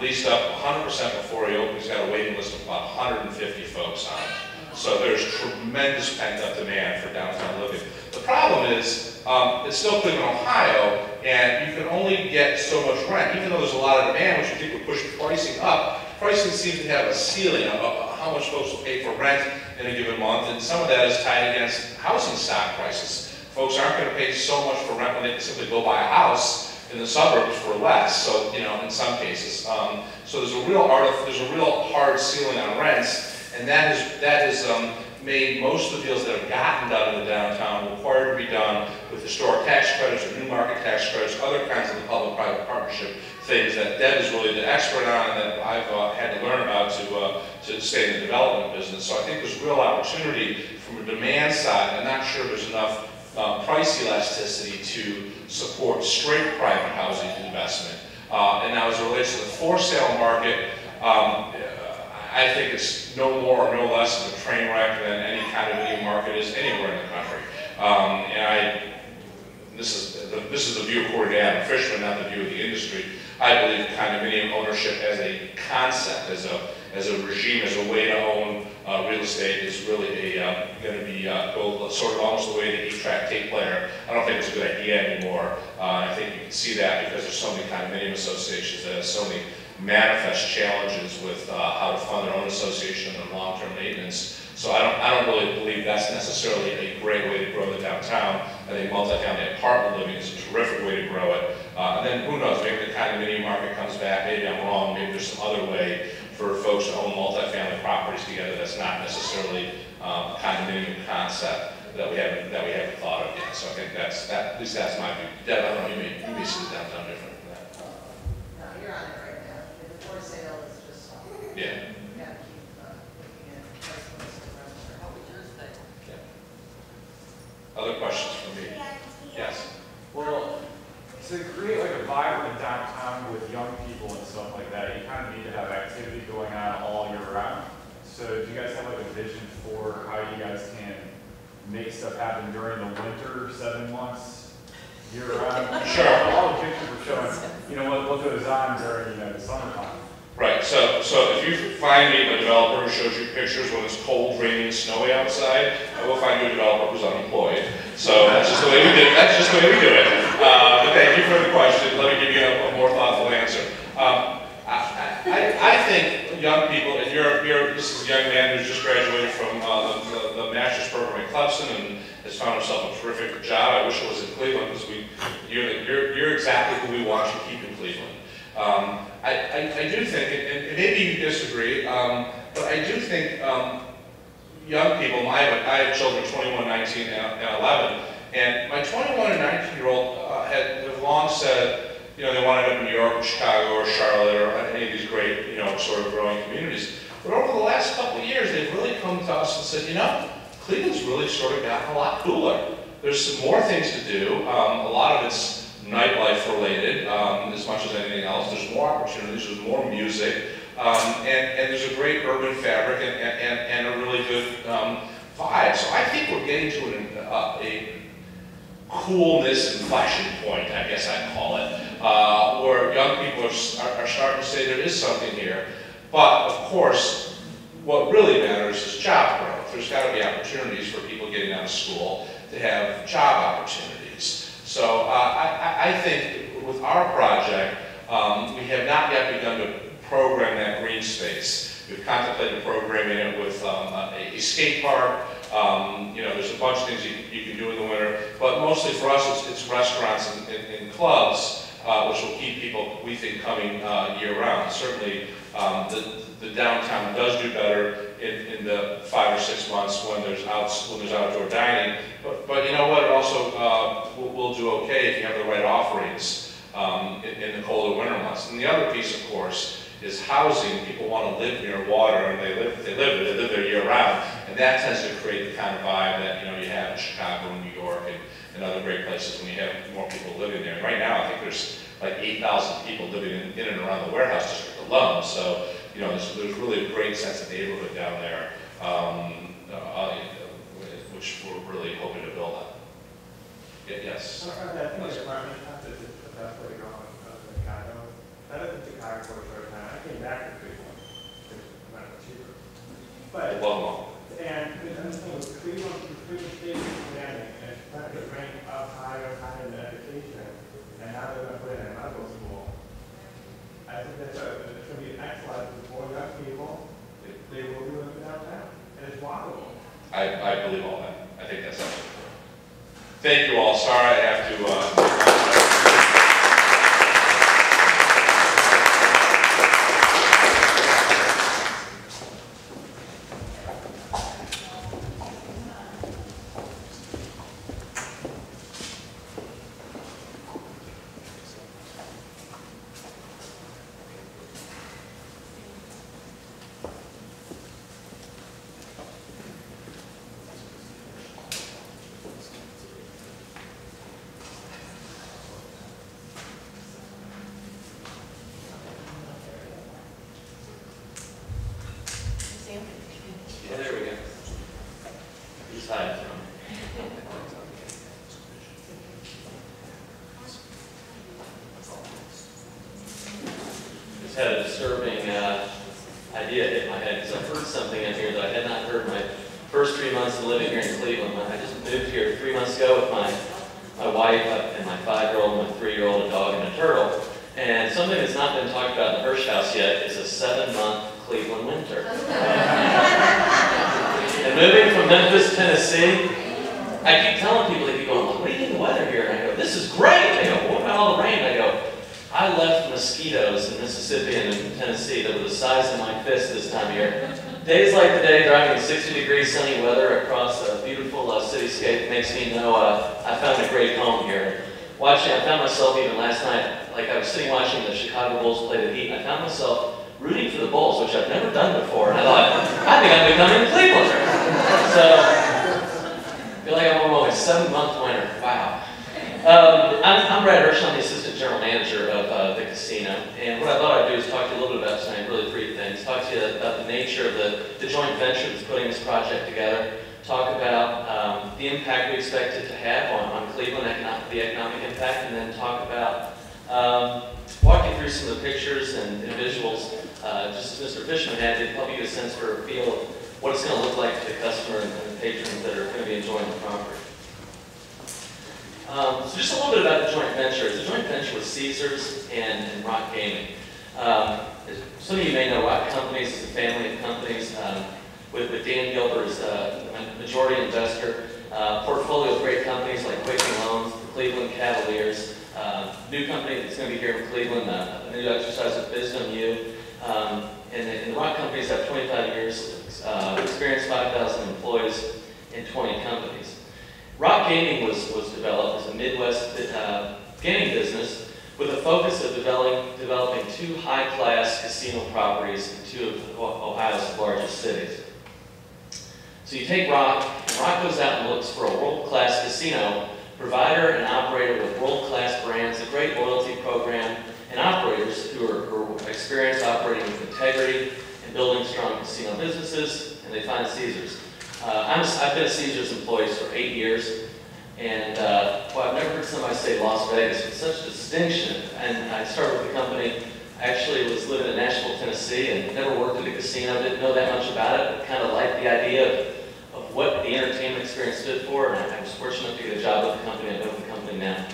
leased up 100% before he opened. He's got a waiting list of about 150 folks on it. So there's tremendous pent-up demand for downtown living. The problem is, it's still Cleveland, Ohio, and you can only get so much rent, even though there's a lot of demand, which you think would push pricing up. Pricing seems to have a ceiling of how much folks will pay for rent in a given month, and some of that is tied against housing stock prices. Folks aren't going to pay so much for rent when they can simply go buy a house in the suburbs for less. So, in some cases, so there's a real hard ceiling on rents, and that has made most of the deals that have gotten done in the downtown required to be done with historic tax credits or new market tax credits, other kinds of the public-private partnership things that Deb is really the expert on and that I've had to learn about to stay in the development business. So I think there's real opportunity from a demand side. I'm not sure there's enough price elasticity to support straight private housing investment. And now as it relates to the for sale market, I think it's no more or no less of a train wreck than any condominium market is anywhere in the country. This is the view according to Adam Fishman, not the view of the industry. I believe condominium ownership as a concept, as a regime, as a way to own real estate is really going to be sort of almost the way the 8-track tape player. I don't think it's a good idea anymore. I think you can see that because there's so many condominium associations that have so many manifest challenges with how to fund their own association and long-term maintenance. So I don't really believe that's necessarily a great way to grow the downtown. I think multifamily apartment living is a terrific way to grow it. And then who knows, maybe the condominium market comes back, maybe I'm wrong, maybe there's some other way for folks to own multifamily property together that's not necessarily condominium concept that we haven't thought of yet. So I think at least that's my view. Deb, I don't know, you may see the downtown different than that. No, you're on it right now. The for sale is just, Yeah. you gotta keep looking at price lists and rents. How would yours think? Other questions from me? Yes. Well, to create like a vibrant downtown with young people and stuff like that, you kind of need to have activity going on all year round. So do you guys have like a vision for how you guys can make stuff happen during the winter, 7 months, year round? Sure. All the pictures were showing, what goes on during, the summertime. Right, so if you find me a developer who shows you pictures when it's cold, rainy, and snowy outside, I will find you a developer who's unemployed. So that's just the way we do it. But thank you for the question. Let me give you a more thoughtful answer. I think young people, and this is a young man who's just graduated from the master's program at Clemson and has found himself a terrific job. I wish it was in Cleveland because you're exactly who we want to keep in Cleveland. I do think, and maybe you disagree, but I do think young people, I have children 21, 19, and 11, and my 21 and 19-year-old have long said, they want to end up in New York or Chicago or Charlotte or any of these great, sort of growing communities. But over the last couple of years, they've really come to us and said, Cleveland's really sort of gotten a lot cooler. There's some more things to do. A lot of it's nightlife related, as much as anything else. There's more opportunities, there's more music, and there's a great urban fabric and a really good vibe. So I think we're getting to a coolness inflection point, I guess I'd call it, where young people are starting to say there is something here. But of course, what really matters is job growth. There's got to be opportunities for people getting out of school to have job opportunities. So I think with our project, we have not yet begun to program that green space. We've contemplated programming it with a skate park. There's a bunch of things you can do in the winter, but mostly for us, it's restaurants and clubs, which will keep people, we think, coming year-round. Certainly, the downtown does do better in the 5 or 6 months when there's outdoor dining. But you know what? It also will do okay if you have the right offerings in the colder winter months. And the other piece, of course, is housing. People want to live near water, and they live there year-round, and that tends to create the kind of vibe that you have in Chicago and New York and other great places when you have more people living there. And right now, I think there's like 8,000 people living in and around the warehouse district alone. So there's really a great sense of neighborhood down there, which we're really hoping to build on. Yes. I think the apartment concept is the best way to go in Chicago. I live in Chicago for a short time. I came back to Cleveland because it's much cheaper. But Cleveland State is expanding, and it's trying to rank up higher in education, and now they're going to put it in medical school. I think it's going to be excellent for young people. They will be living downtown, and it's walkable. I believe all that. I think that's absolutely correct. Thank you all. Sorry I have to. Yeah, there we go. He's hiding from. Just had a disturbing idea hit my head because I heard something in here that I had not heard my first 3 months of living here in Cleveland. I just moved here 3 months ago with my wife and my 5-year-old, my 3-year-old, a dog, and a turtle. And something that's not been talked about in the Hirsch House yet is a 7-month Cleveland winter. And moving from Memphis, Tennessee, I keep telling people, they keep going, what do you think of the weather here? And I go, this is great. They go, what about all the rain? I go, I left mosquitoes in Mississippi and in Tennessee that were the size of my fist this time of year Days like today, driving in 60-degree sunny weather across a beautiful cityscape makes me know I found a great home here. I found myself even last night, like I was sitting watching the Chicago Bulls play the Heat, and I found myself rooting for the Bulls, which I've never done before, and I thought, I think I'm becoming a Clevelander. So, I feel like I'm on my 7-month winter. Wow. I'm Brad Hirsch. I'm the Assistant General Manager of the casino, and what I thought I'd do is talk to you a little bit about tonight, really 3 things. Talk to you about the nature of the joint venture that's putting this project together, talk about the impact we expect it to have on Cleveland, the economic impact, and then talk about, walk you through some of the pictures and visuals, just as Mr. Fishman had, to help you get a sense for a feel of what it's going to look like to the customer and the patrons that are going to be enjoying the property. So just a little bit about the joint venture. It's a joint venture with Caesars and Rock Gaming. Some of you may know Rock Companies is a family of companies with Dan Gilbert as a majority investor. Portfolio of great companies like Quicken Loans, the Cleveland Cavaliers, new company that's going to be here in Cleveland, a new exercise with Wisdom U. And the Rock Companies have 25 years experience, 5,000 employees, and 20 companies. Rock Gaming was developed as a Midwest gaming business with a focus of developing 2 high-class casino properties in 2 of Ohio's largest cities. So you take Rock, and Rock goes out and looks for a world-class casino provider and operator with world-class brands, a great loyalty program, and operators who are experienced operating with integrity and building strong casino businesses, and they find Caesars. I've been a Caesars employee for 8 years, and I've never heard somebody say Las Vegas with such distinction. And I started with the company, I actually was living in Nashville, Tennessee, and never worked at a casino, didn't know that much about it, but kind of liked the idea of what the entertainment experience stood for, and I was fortunate enough to get a job with the company. I've been with the company now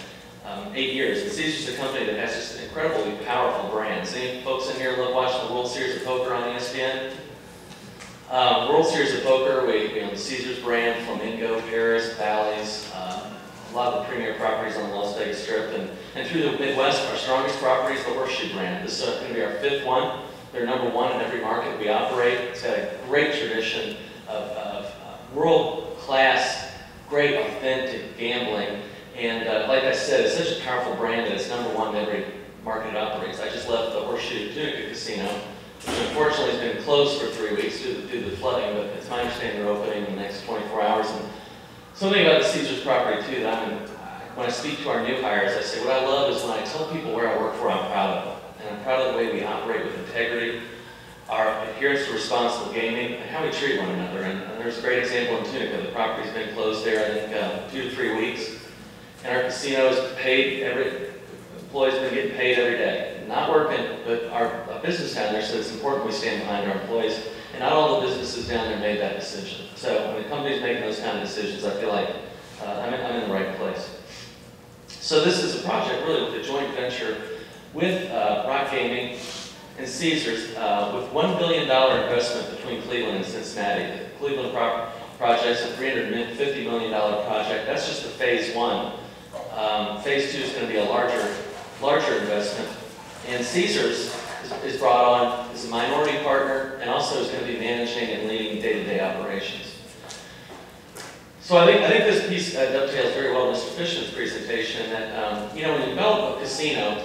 8 years. And Caesars is a company that has just incredibly powerful brands. Any folks in here love watching the World Series of Poker on ESPN? World Series of Poker, we own the Caesars brand, Flamingo, Paris, Bally's, a lot of the premier properties on the Las Vegas Strip, and through the Midwest, our strongest property is the Horseshoe brand. This is going to be our 5th one. They're #1 in every market we operate. It's got a great tradition of world-class, great, authentic gambling, and like I said, it's such a powerful brand that it's #1 in every market it operates. I just left the Horseshoe Tunica Casino, which unfortunately has been closed for 3 weeks due to the flooding, but it's my understanding they're opening in the next 24 hours. And something about the Caesars property too, that when I speak to our new hires, I say what I love is when I tell people where I work for, I'm proud of them. And I'm proud of the way we operate with integrity, our adherence to responsible gaming, and how we treat one another. And there's a great example in Tunica. The property's been closed there, I think, 2 to 3 weeks. And our casino is paid employees have been getting paid every day. Not working, but our business down there says it's important we stand behind our employees, and not all the businesses down there made that decision. So when the company's making those kind of decisions, I feel like I'm in the right place. So this is a project really with a joint venture with Rock Gaming and Caesars with $1 billion investment between Cleveland and Cincinnati. The Cleveland project's a $350 million project. That's just the phase 1. Phase 2 is going to be a larger investment. And Caesars is brought on as a minority partner and also is going to be managing and leading day-to-day operations. So I think this piece dovetails very well with Mr. Fishman's presentation that, when you develop a casino,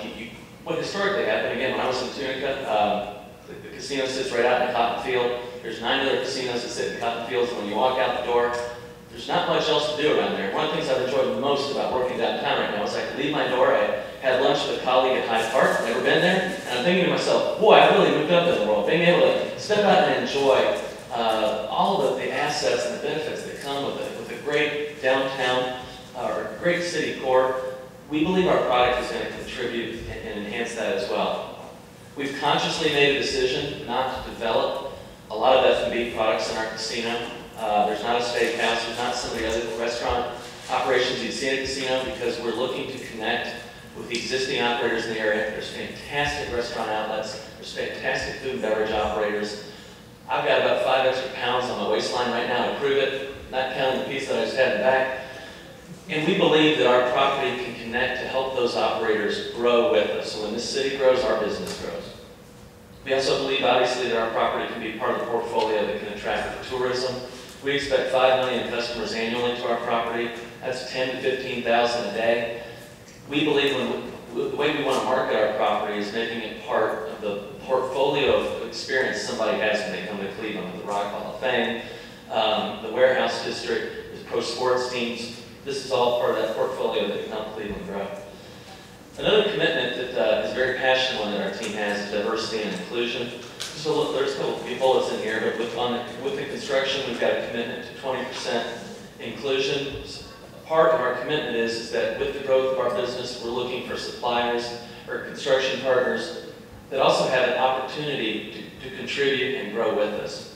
what historically happened, again, when I was in Tunica, the casino sits right out in Cotton Field. There's 9 other casinos that sit in Cotton Field, so when you walk out the door, there's not much else to do around there. One of the things I've enjoyed most about working downtown right now is I could leave my door. I had lunch with a colleague at Hyde Park, never been there, and I'm thinking to myself, boy, I really moved up in the world. Being able to step out and enjoy all of the assets and the benefits that come with a great downtown or great city core, we believe our product is going to contribute and enhance that as well. We've consciously made a decision not to develop a lot of F&B products in our casino. There's not a steakhouse, there's not some of the other restaurant operations you'd see in a casino because we're looking to connect with the existing operators in the area. There's fantastic restaurant outlets, there's fantastic food and beverage operators. I've got about 5 extra pounds on my waistline right now to prove it, not counting the piece that I just had in the back. And we believe that our property can connect to help those operators grow with us. So when this city grows, our business grows. We also believe, obviously, that our property can be part of the portfolio that can attract tourism. We expect 5 million customers annually to our property. That's 10 to 15,000 a day. We believe the way we want to market our property is making it part of the portfolio of experience somebody has when they come to Cleveland, with the Rock Hall of Fame, the Warehouse District, the pro sports teams. This is all part of that portfolio that can help Cleveland grow. Another commitment that is very passionate one that our team has is diversity and inclusion. So there's a couple of bullets in here, but with the construction, we've got a commitment to 20% inclusion. Part of our commitment is that with the growth of our business, we're looking for suppliers or construction partners that also have an opportunity to contribute and grow with us.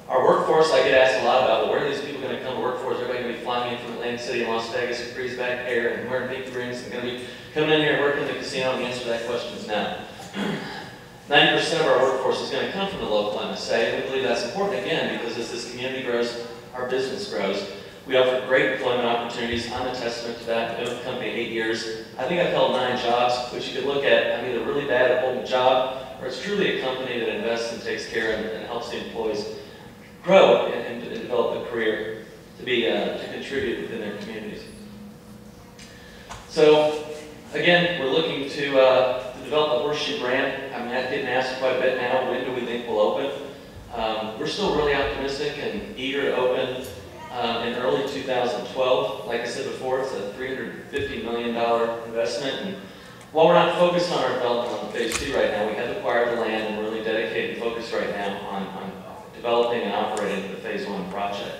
Our workforce, I get asked a lot about, well, where are these people going to come to work for? Is everybody going to be flying in from Atlantic City and Las Vegas with breeze back air and wearing pink rings and going to be coming in here and working in the casino? And the answer to that question is no. 90% of our workforce is going to come from the local MSA, and we believe that's important, again, because as this community grows, our business grows. We offer great employment opportunities. I'm a testament to that. I've been with the company 8 years. I think I've held 9 jobs, which you could look at. I'm either really bad at holding a job, or it's truly a company that invests and takes care and helps the employees grow and develop a career to contribute within their communities. So, again, we're looking to develop a horseshoe brand. I'm getting asked quite a bit now, when do we think we'll open? We're still really optimistic and eager to open in early 2012. Like I said before, it's a $350 million investment. And while we're not focused on our development on phase 2 right now, we have acquired the land and we're really dedicated and focused right now on developing and operating the phase 1 project.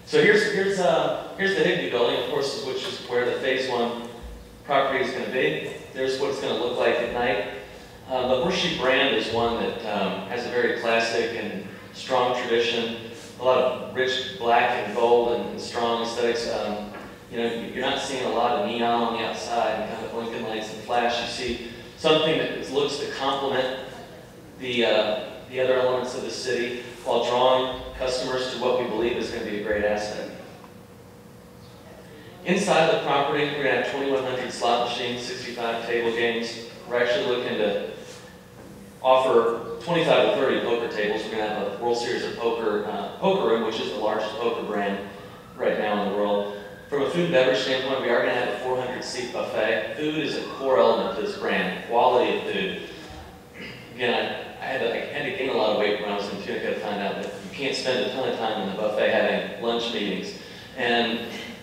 So here's the Higbee building, of course, which is where the phase 1 property is going to be. There's what it's going to look like at night. The Horseshoe brand is one that has a very classic and strong tradition. A lot of rich black and gold and strong aesthetics. You know, you're not seeing a lot of neon on the outside and kind of blinking lights and flash. You see something that looks to complement the other elements of the city while drawing customers to what we believe is going to be a great asset. Inside the property, we're going to have 2,100 slot machines, 65 table games. We're actually looking to offer 25 to 30 poker tables. We're going to have a World Series of Poker Room, which is the largest poker brand right now in the world. From a food and beverage standpoint, we are going to have a 400-seat buffet. Food is a core element of this brand, quality of food. Again, I had to gain a lot of weight when I was in Tunica to find out that you can't spend a ton of time in the buffet having lunch meetings.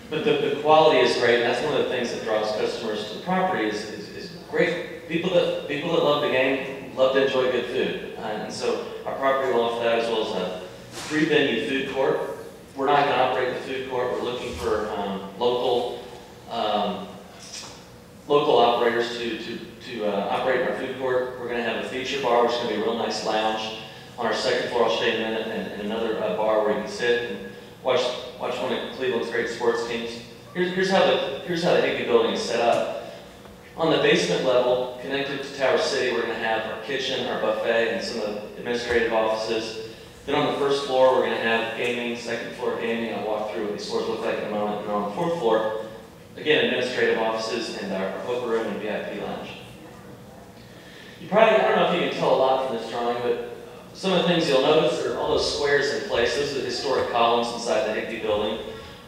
But the quality is great, and that's one of the things that draws customers to the property is great. People that love the game love to enjoy good food. And so our property will offer that, as well as a 3-venue food court. We're not going to operate the food court. We're looking for local operators to operate our food court. We're going to have a feature bar, which is going to be a real nice lounge. On our second floor, I'll show you in a minute, and another bar where you can sit and watch one of Cleveland's great sports teams. Here's how the Higbee building is set up. On the basement level, connected to Tower City, we're going to have our kitchen, our buffet, and some of the administrative offices. Then on the first floor, we're going to have gaming, second floor gaming. I'll walk through what these floors look like in a moment. And on the fourth floor, again, administrative offices and our poker room and VIP lounge. I don't know if you can tell a lot from this drawing, but some of the things you'll notice are all those squares in place. Those are the historic columns inside the Higbee building,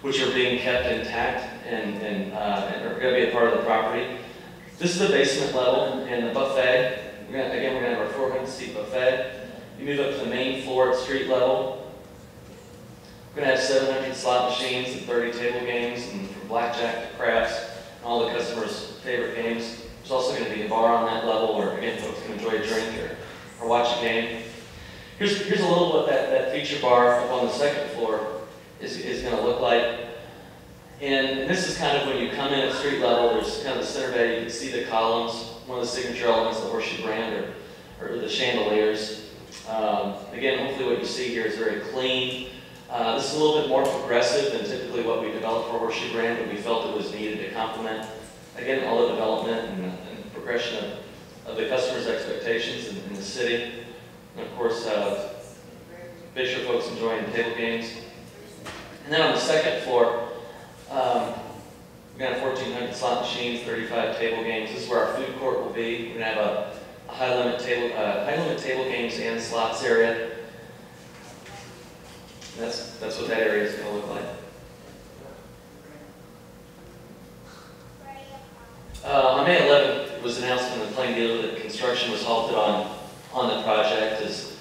which are being kept intact and are going to be a part of the property. This is the basement level and the buffet. We're going to have our 400-seat buffet. You move up to the main floor at street level. We're going to have 700 slot machines and 30 table games, and from blackjack to craps, and all the customers' favorite games. There's also going to be a bar on that level where, again, folks can enjoy a drink or watch a game. Here's a little what that feature bar up on the second floor is going to look like. And this is kind of when you come in at street level, there's kind of the center bay, you can see the columns. One of the signature elements of the Horseshoe brand are the chandeliers. Again, hopefully what you see here is very clean. This is a little bit more progressive than typically what we developed for Horseshoe brand, but we felt it was needed to complement, again, all the development and progression of the customer's expectations in the city. And of course, make sure folks enjoying the table games. And then on the second floor, we're going to have 1,400 slot machines, 35 table games. This is where our food court will be. We're going to have a high limit table games and slots area. That's what that area is going to look like. On May 11th, it was announced in the Plain Dealer that construction was halted on the project as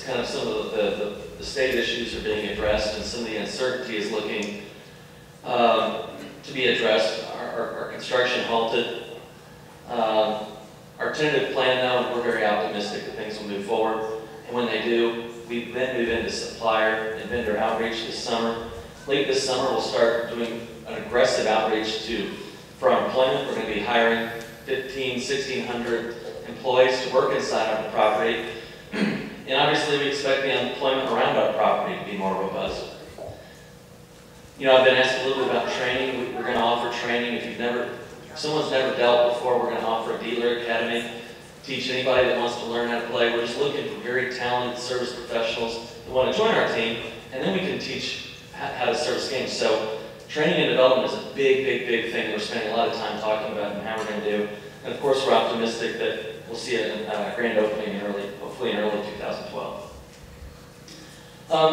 kind of some of the state issues are being addressed and some of the uncertainty is looking to be addressed. Our construction halted. Our tentative plan now, and we're very optimistic that things will move forward. And when they do, we then move into supplier and vendor outreach this summer. Late this summer, we'll start doing an aggressive outreach for our employment. We're going to be hiring 1,600 employees to work inside our property. And obviously, we expect the employment around our property to be more robust. You know, I've been asked a little bit about training. We're going to offer training. If someone's never dealt before, we're going to offer a dealer academy. Teach anybody that wants to learn how to play. We're just looking for very talented service professionals that want to join our team, and then we can teach how to service games. So training and development is a big thing that we're spending a lot of time talking about and how we're going to do. And of course, we're optimistic that we'll see a grand opening hopefully in early 2012.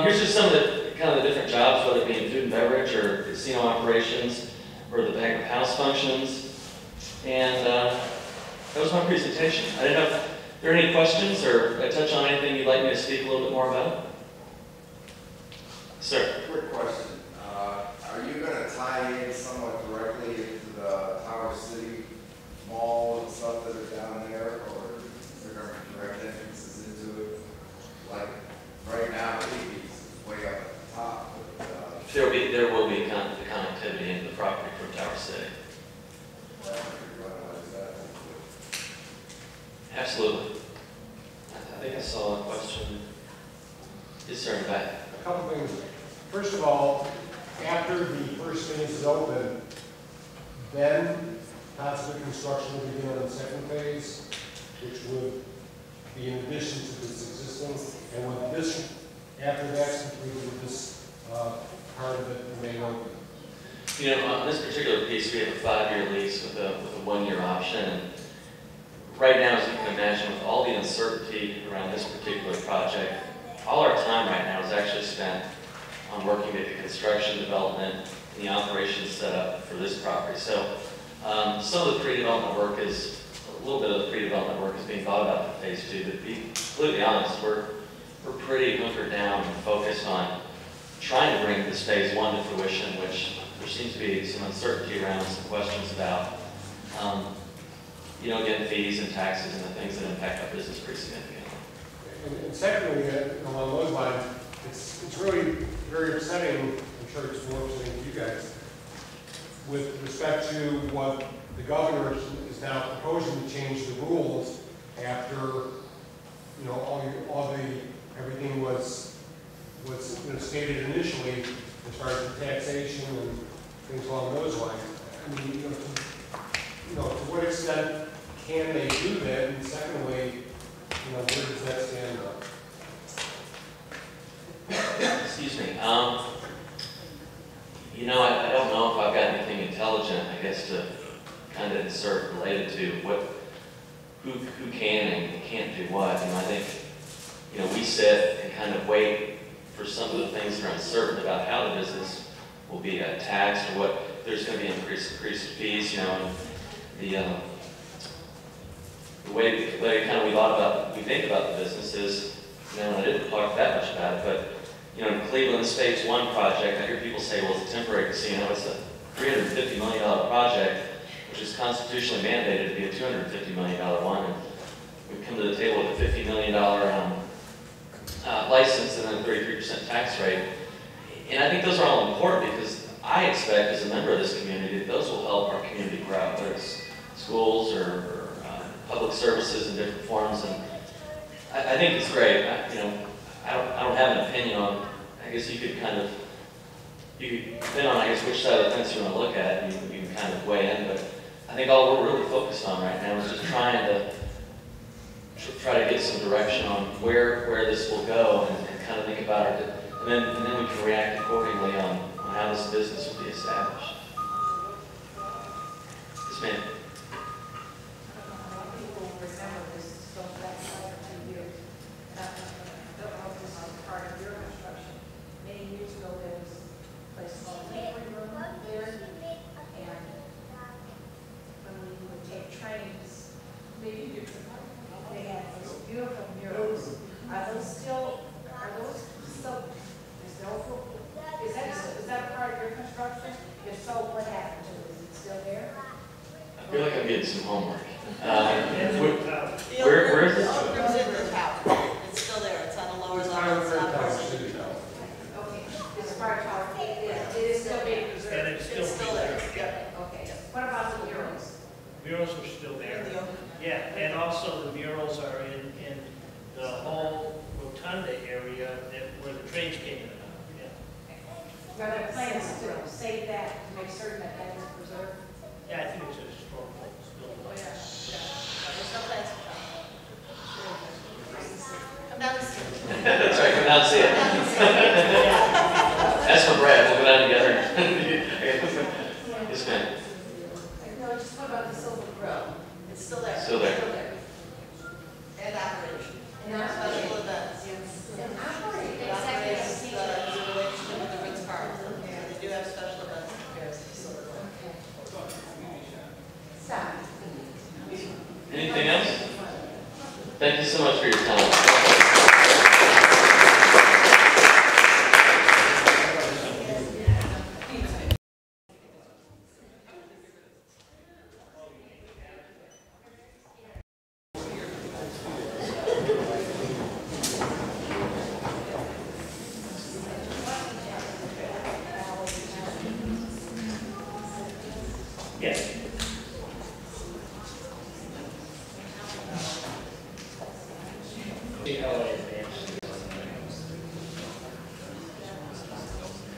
Here's just some of the kind of the different jobs, whether it be in food and beverage or casino operations or the back of house functions. And that was my presentation. I didn't know if there are any questions or I touch on anything you'd like me to speak a little bit more about. Sir. Quick question. Are you going to tie in somewhat directly into the Tower City Mall and stuff that are down there, or is there going to be direct entrances into it? Like right now, it's way up at the top. But, there will be connectivity into the property from Tower City. Absolutely. I think I saw a question. Yes, sir, in the back. A couple things. First of all, after the first phase is open, then possibly construction will begin on the second phase, which would be in addition to this existing, and with this, after that's completed, with this part of it remain open. You know, on this particular piece, we have a 5-year lease with a 1-year option. And right now, as you can imagine, with all the uncertainty around this particular project, all our time right now is actually spent on working at the construction development and the operations set up for this property. So some of the pre-development work a little bit of the pre-development work is being thought about for phase 2, but to be completely honest, we're pretty hunkered down and focused on trying to bring this phase 1 to fruition, which there seems to be some uncertainty around, some questions about, you know, again, fees and taxes and the things that impact our business pretty significantly. And secondly, along those lines, it's really very upsetting, I'm sure it's more upsetting to you guys, with respect to what the governor is now proposing to change the rules after, you know, everything was stated initially as far as the taxation and things along those lines. I mean, to what extent can they do that? And secondly, where does that stand up? Excuse me. You know, I don't know if I've got anything intelligent, I guess, to kind of insert related to who can and can't do what. And I think, you know, we sit and kind of wait for some of the things that are uncertain about how the business will be taxed or what there's going to be increased fees. You know, and the way kind of we think about the business is, you know, and I didn't talk that much about it, but you know, in Cleveland, this phase 1 project, I hear people say, well, it's a temporary casino. It's a $350 million project, which is constitutionally mandated to be a $250 million one. And we've come to the table with a $50 million license and then a 33% tax rate. And I think those are all important because I expect, as a member of this community, that those will help our community grow, whether it's schools or public services in different forms. And I think it's great. I don't have an opinion on, I guess you could depend on, I guess, which side of the fence you want to look at, and you can kind of weigh in, but I think all we're really focused on right now is just trying to get some direction on where this will go and kind of think about it, and then we can react accordingly on how this business will be established. Yes, ma'am. People remember this social feel like I'm getting some homework. Where is this? The old room's in the tower. It's still there. It's on the lower level. It's not City Tower. Okay, it's Fire Tower. It is still being preserved. And it's still there. Yep. Okay. What about the murals? Murals are still there. Yeah, and also the murals are in the whole rotunda area where the trains came in and out. Yeah. Are there plans to save that, to make certain that that is preserved? Yeah, I think it's a historical building. Oh, yeah. There's no plans to come down and see it. That's right, come down and see it. That's for Brad, we'll go down together. Yes, ma'am. No, just what about the Silver Grill? It's still there. Still there. And operation. And Special events, yes. And operate, It exactly. operates in relationship with the Ritz-Carlton. And they do have special events in comparison to Silver Grill. Stop. Anything else? Thank you so much for your time. Yes. See how I advance.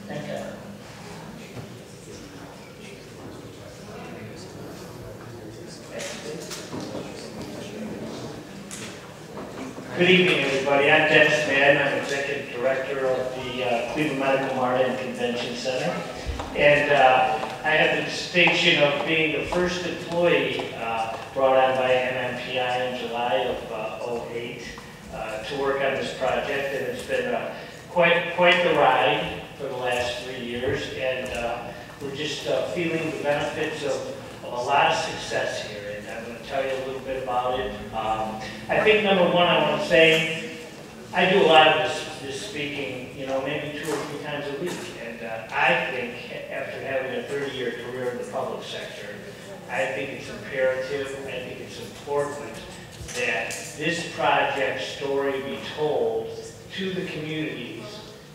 Thank you. Good evening, everybody. I'm Dennis Madden. I'm Executive Director of the Cleveland Medical Marta and Convention Center. And I have the distinction of being the first employee brought on by MMPI in July of 08 to work on this project. And it's been quite the ride for the last 3 years. And we're just feeling the benefits of a lot of success here. And I'm going to tell you a little bit about it. I think number one, I want to say, I do a lot of this speaking, you know, maybe 2 or 3 times a week. And I think after having a 30-year career in the public sector, I think it's imperative, I think it's important that this project story be told to the communities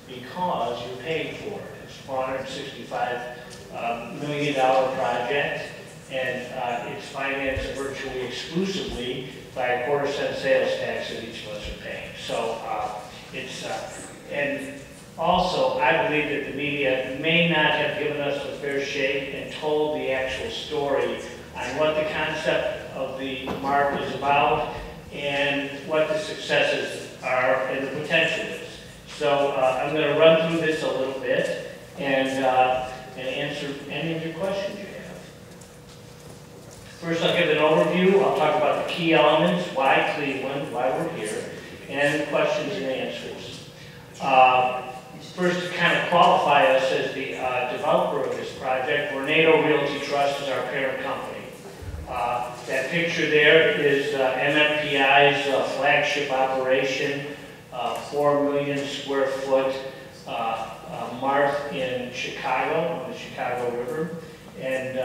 because you're paying for it. It's a $465 million project, and it's financed virtually exclusively by a 1/4-cent sales tax that each of us are paying. So and also, I believe that the media may not have given us a fair shake and told the actual story on what the concept of the MART is about and what the successes are and the potential is. So I'm going to run through this a little bit and answer any of your questions you have. First, I'll give an overview. I'll talk about the key elements, why Cleveland, why we're here, and questions and answers. First, to kind of qualify us as the developer of this project, Vornado Realty Trust is our parent company. That picture there is MMPI's flagship operation, 4 million square foot MART in Chicago, on the Chicago River. And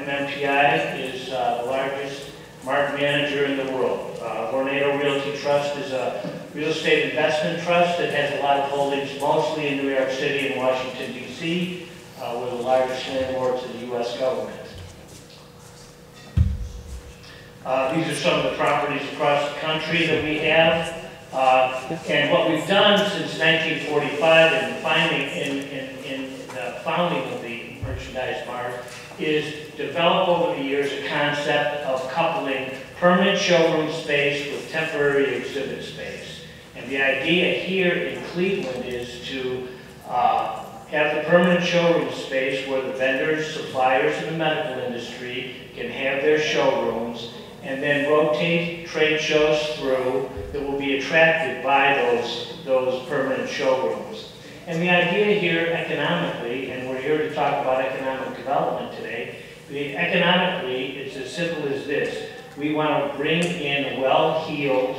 MMPI is the largest MART manager in the world. Vornado Realty Trust is a real estate investment trust that has a lot of holdings mostly in New York City and Washington, D.C. We're the largest landlord to the U.S. government. These are some of the properties across the country that we have. And what we've done since 1945 in the founding of the Merchandise Mart is develop over the years a concept of coupling permanent showroom space with temporary exhibit space. And the idea here in Cleveland is to have the permanent showroom space where the vendors, suppliers in the medical industry can have their showrooms and then rotate trade shows through that will be attracted by those permanent showrooms. And the idea here economically, and we're here to talk about economic development today, economically it's as simple as this. We want to bring in well-heeled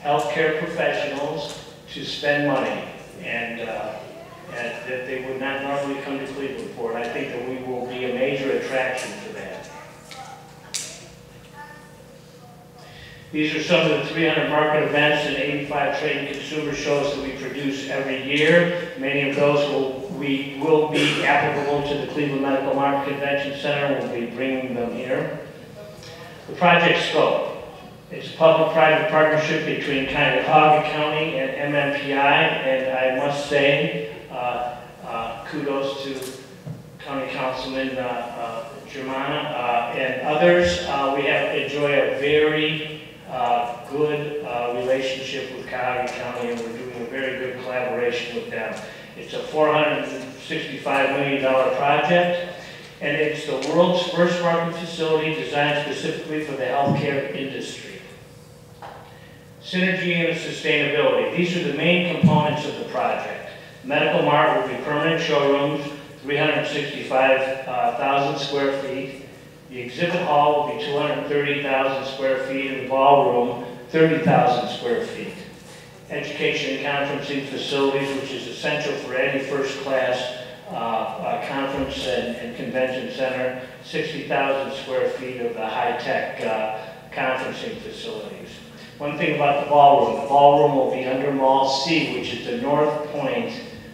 healthcare professionals to spend money, and that they would not normally come to Cleveland for it. I think that we will be a major attraction for that. These are some of the 300 market events and 85 trade and consumer shows that we produce every year. Many of those will be applicable to the Cleveland Medical Mart Convention Center. We'll be bringing them here. The project scope. It's a public-private partnership between Cuyahoga County and MMPI, and I must say, kudos to County Councilman Germana and others. We enjoy a very good relationship with Cuyahoga County, and we're doing a very good collaboration with them. It's a $465 million project, and it's the world's first market facility designed specifically for the healthcare industry. Synergy and sustainability. These are the main components of the project. Medical Mart will be permanent showrooms, 365,000 square feet. The exhibit hall will be 230,000 square feet, and the ballroom, 30,000 square feet. Education and conferencing facilities, which is essential for any first-class conference and convention center, 60,000 square feet of the high-tech conferencing facilities. One thing about the ballroom will be under Mall C, which is the north point,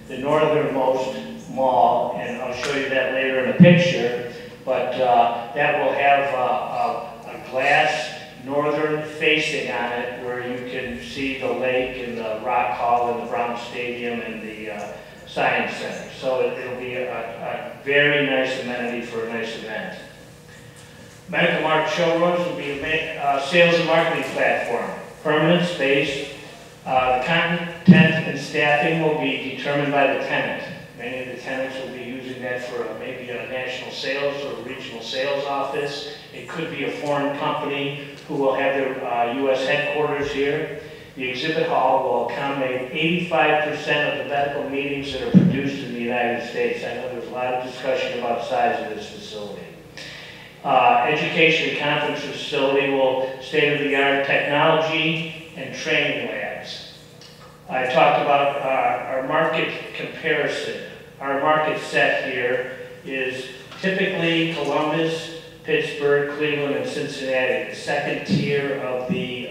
the northernmost mall, and I'll show you that later in a picture, but that will have a glass northern facing on it where you can see the lake and the Rock Hall and the Brown Stadium and the Science Center. So it'll be a very nice amenity for a nice event. Medical Mart showrooms will be a sales and marketing platform. Permanent space. The content and staffing will be determined by the tenant. Many of the tenants will be using that for maybe a national sales or a regional sales office. It could be a foreign company who will have their U.S. headquarters here. The exhibit hall will accommodate 85% of the medical meetings that are produced in the United States. I know there's a lot of discussion about the size of this facility. Education and conference facility will state-of-the-art technology and training labs. I talked about our market comparison. Our market set here is typically Columbus, Pittsburgh, Cleveland, and Cincinnati, the second tier of the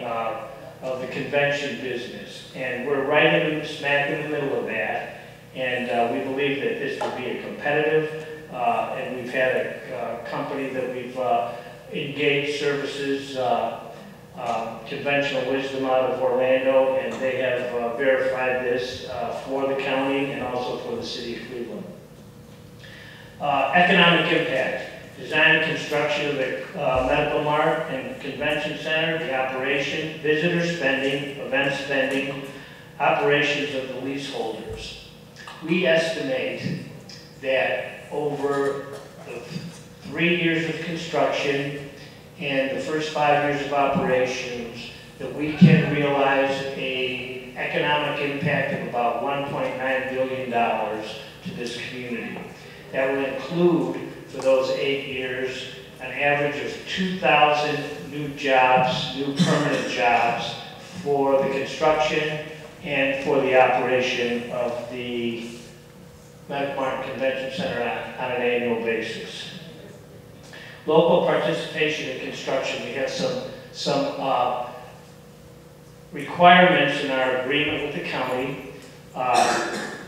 convention business. And we're right smack in the middle of that. And we believe that this will be a competitive, and we've had a company that we've engaged services, Conventional Wisdom out of Orlando, and they have verified this for the county and also for the city of Cleveland. Economic impact. Design and construction of the Medical Mart and Convention Center, the operation, visitor spending, event spending, operations of the leaseholders. We estimate that over the 3 years of construction and the first 5 years of operations, that we can realize an economic impact of about $1.9 billion to this community. That will include, for those 8 years, an average of 2,000 new jobs, new permanent jobs for the construction and for the operation of the Medical Mart Convention Center on an annual basis. Local participation in construction. We have some requirements in our agreement with the county.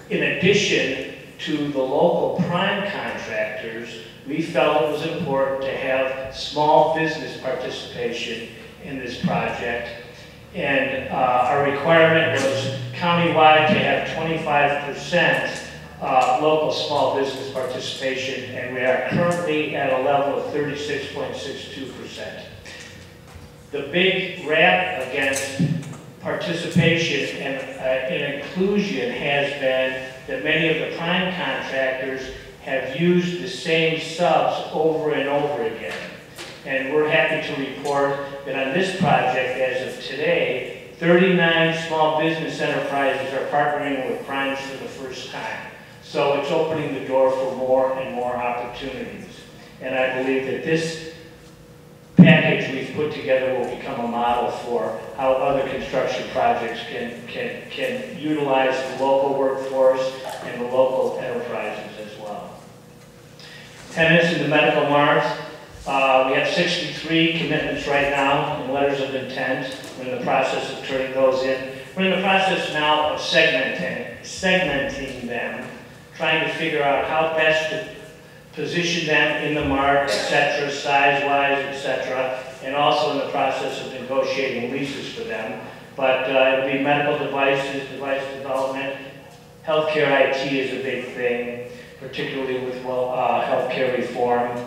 In addition to the local prime contractors, we felt it was important to have small business participation in this project. And our requirement was countywide to have 25% local small business participation, and we are currently at a level of 36.62%. The big rap against participation and inclusion has been that many of the prime contractors have used the same subs over and over again. And we're happy to report that on this project, as of today, 39 small business enterprises are partnering with primes for the first time. So it's opening the door for more and more opportunities. And I believe that this package we've put together will become a model for how other construction projects can utilize the local workforce and the local enterprises as well. Tenants in the Medical Mart. We have 63 commitments right now in letters of intent. We're in the process of turning those in. We're in the process now of segmenting them, trying to figure out how best to position them in the mark, etc., size-wise, etc., and also in the process of negotiating leases for them. But it'll be medical devices, device development, healthcare IT is a big thing, particularly with healthcare reform,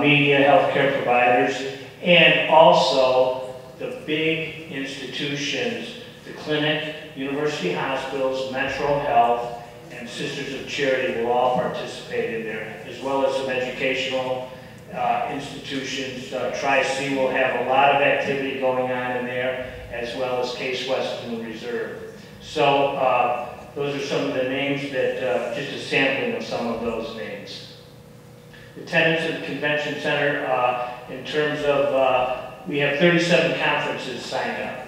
media, healthcare providers, and also the big institutions, the clinic, university hospitals, Metro Health, and Sisters of Charity will all participate in there, as well as some educational institutions. Tri-C will have a lot of activity going on in there, as well as Case Western Reserve. So those are some of the names that, just a sampling of some of those names. The tenants of the convention center, in terms of, we have 37 conferences signed up.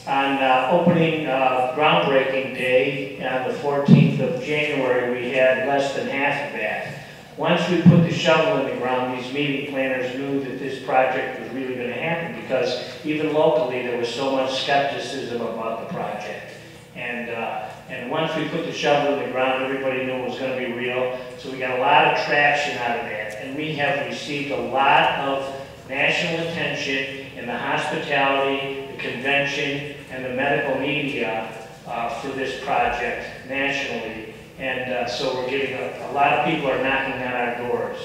On opening groundbreaking day on the 14th of January, we had less than half of that. Once we put the shovel in the ground, these meeting planners knew that this project was really going to happen, because even locally there was so much skepticism about the project. And once we put the shovel in the ground, everybody knew it was going to be real. So we got a lot of traction out of that. And we have received a lot of national attention in the hospitality, the convention, and the medical media for this project nationally. And so we're getting a lot of people are knocking on our doors.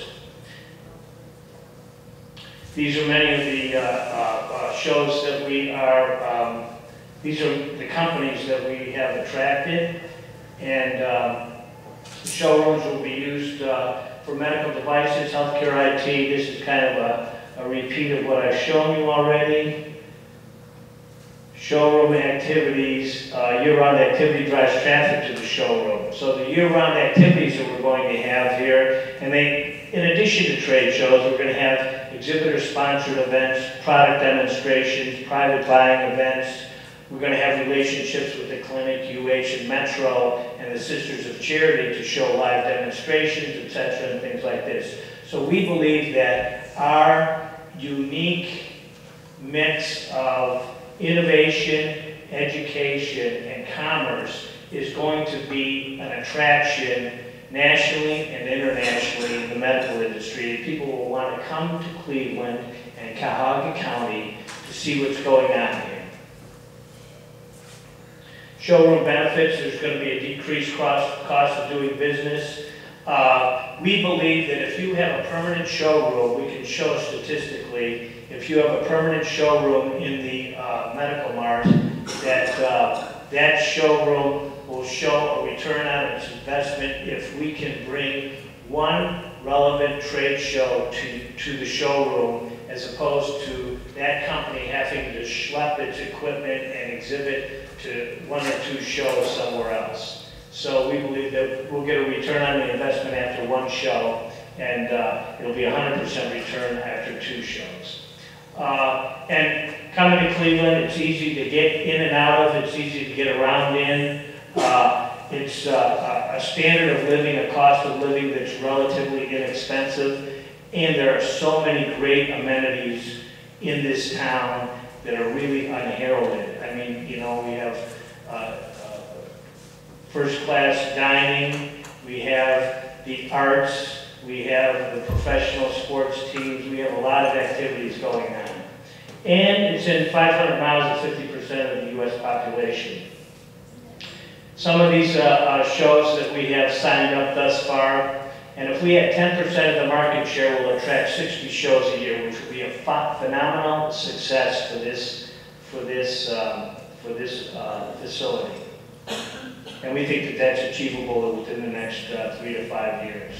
These are many of the shows that we are, these are the companies that we have attracted. And the showrooms will be used for medical devices, healthcare IT. This is kind of a repeat of what I've shown you already. Showroom activities, year-round activity drives traffic to the showroom. So the year-round activities that we're going to have here, and in addition to trade shows, we're going to have exhibitor-sponsored events, product demonstrations, private buying events. We're going to have relationships with the clinic, UH, and Metro, and the Sisters of Charity to show live demonstrations, etc., and things like this. So we believe that our unique mix of innovation, education, and commerce is going to be an attraction nationally and internationally in the medical industry. People will want to come to Cleveland and Cuyahoga County to see what's going on here. Showroom benefits, there's going to be a decreased cost of doing business. We believe that if you have a permanent showroom, we can show statistically, if you have a permanent showroom in the medical mart, that showroom will show a return on its investment if we can bring one relevant trade show to the showroom, as opposed to that company having to schlep its equipment and exhibit to one or two shows somewhere else. So we believe that we'll get a return on the investment after one show, and it'll be 100% return after two shows. And coming to Cleveland, it's easy to get in and out of, it's easy to get around in. It's a standard of living, a cost of living that's relatively inexpensive, and there are so many great amenities in this town that are really unheralded. I mean, you know, we have first-class dining, we have the arts, we have the professional sports teams, we have a lot of activities going on. And it's in 500 miles of 50% of the U.S. population. Some of these shows that we have signed up thus far, and if we had 10% of the market share, we'll attract 60 shows a year, which would be a phenomenal success for this facility. And we think that that's achievable within the next 3 to 5 years.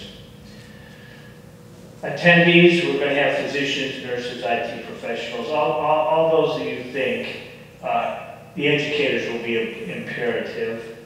Attendees, we're going to have physicians, nurses, IT professionals, all those that you think. The educators will be imperative.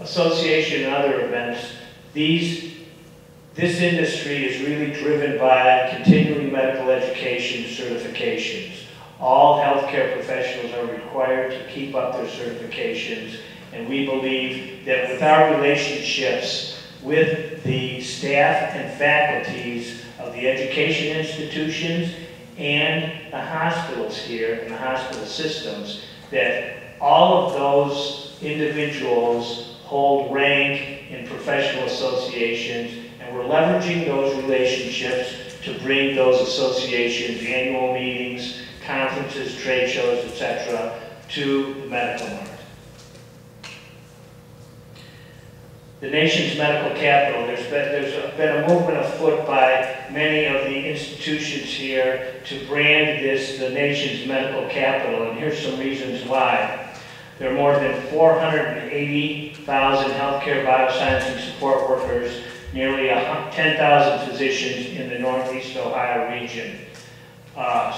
Association and other events. This industry is really driven by continuing medical education certifications. All healthcare professionals are required to keep up their certifications, and we believe that with our relationships with the staff and faculties of the education institutions and the hospitals here and the hospital systems, that all of those individuals hold rank in professional associations, and we're leveraging those relationships to bring those associations, annual meetings, conferences, trade shows, etc., to the medical mart. The nation's medical capital, there's been a movement afoot by many of the institutions here to brand this the nation's medical capital, and here's some reasons why. There are more than 480,000 healthcare, bioscience, and support workers, nearly 10,000 physicians in the Northeast Ohio region.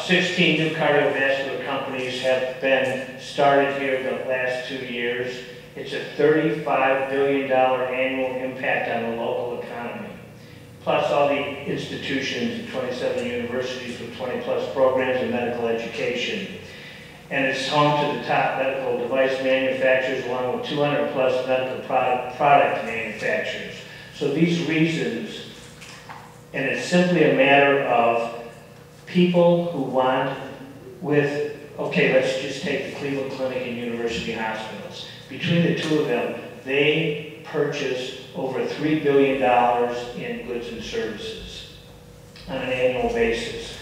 16 new cardiovascular companies have been started here the last 2 years. It's a $35 billion annual impact on the local economy. Plus all the institutions, 27 universities with 20+ programs in medical education. And it's home to the top medical device manufacturers along with 200+ medical product manufacturers. So these reasons, and it's simply a matter of people who want okay, let's just take the Cleveland Clinic and University Hospitals. Between the two of them, they purchase over $3 billion in goods and services on an annual basis.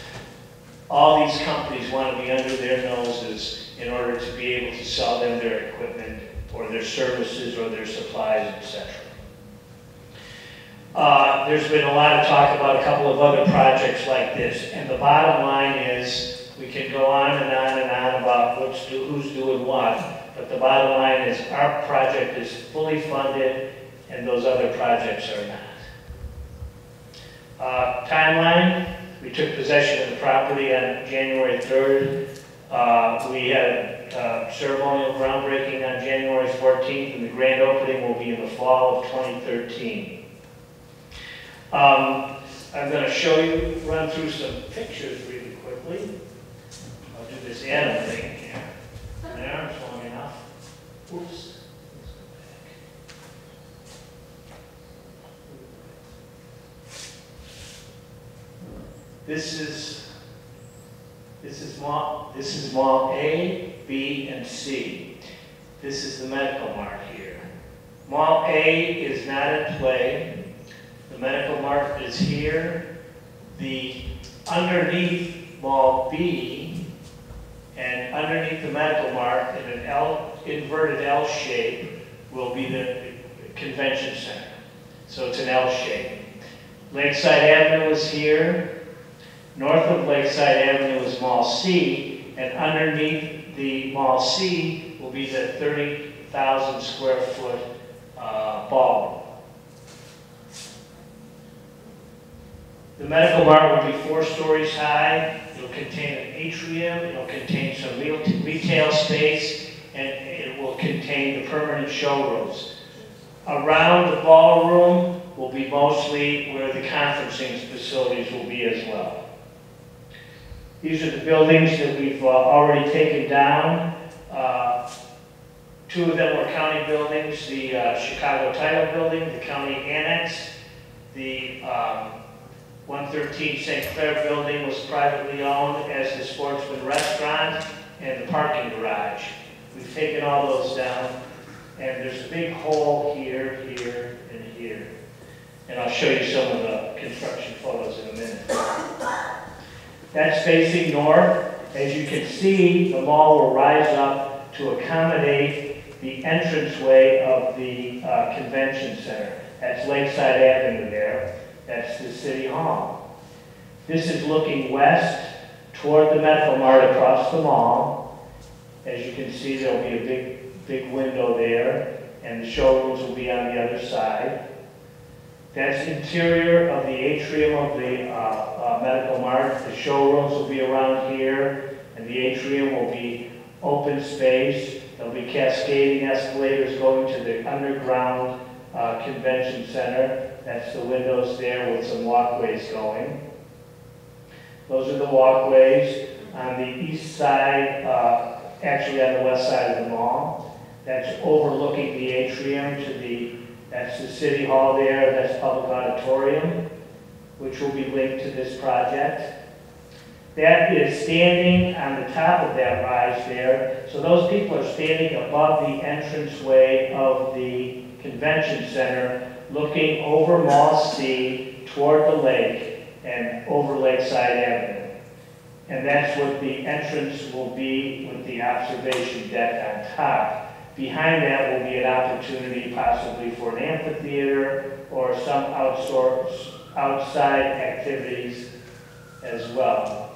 All these companies want to be under their noses in order to be able to sell them their equipment or their services or their supplies, etc. There's been a lot of talk about a couple of other projects like this, and the bottom line is we can go on and on and on about who's doing what, but the bottom line is our project is fully funded and those other projects are not. Timeline, we took possession of the property on January 3rd. We had ceremonial groundbreaking on January 14th, and the grand opening will be in the fall of 2013. I'm going to run through some pictures really quickly. I'll do this Adam thing here. My arm's long enough. Oops. This is mall A, B, and C. This is the medical mart here. Mall A is not in play. The medical mart is here. Underneath Mall B and underneath the medical mart in an inverted L shape will be the convention center. So it's an L shape. Lakeside Avenue is here. North of Lakeside Avenue is Mall C, and underneath the Mall C will be the 30,000 square foot ballroom. The medical mart will be 4 stories high. It'll contain an atrium, it'll contain some retail space, and it will contain the permanent showrooms. Around the ballroom will be mostly where the conferencing facilities will be as well. These are the buildings that we've already taken down. 2 of them were county buildings, the Chicago Title Building, the county annex, the 113 St. Clair building was privately owned as the Sportsman Restaurant and the parking garage. We've taken all those down, and there's a big hole here, here, and here. And I'll show you some of the construction photos in a minute. That's facing north. As you can see, the mall will rise up to accommodate the entranceway of the convention center. That's Lakeside Avenue there. That's the City Hall. This is looking west toward the medical mart across the mall. As you can see, there'll be a big window there, and the showrooms will be on the other side. That's the interior of the atrium of the medical mart. The showrooms will be around here, and the atrium will be open space. There'll be cascading escalators going to the underground convention center. That's the windows there with some walkways going. Those are the walkways on the east side, actually on the west side of the mall. That's overlooking the atrium to that's the City Hall there, that's public auditorium. which will be linked to this project. That is standing on the top of that rise there. So those people are standing above the entranceway of the convention center, looking over Mall C toward the lake and over Lakeside Avenue. And that's what the entrance will be with the observation deck on top. Behind that will be an opportunity possibly for an amphitheater or some outside activities as well.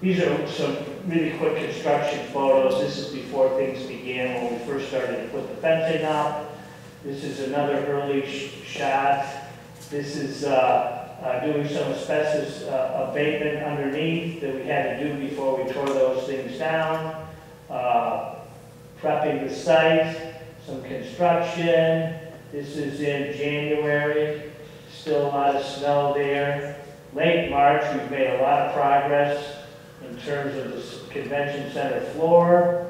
These are some really quick construction photos. This is before things began, when we first started to put the fencing up. This is another early shot. This is doing some asbestos abatement underneath that we had to do before we tore those things down. Prepping the site, some construction. This is in January. Still a lot of snow there. Late March, we've made a lot of progress in terms of the convention center floor.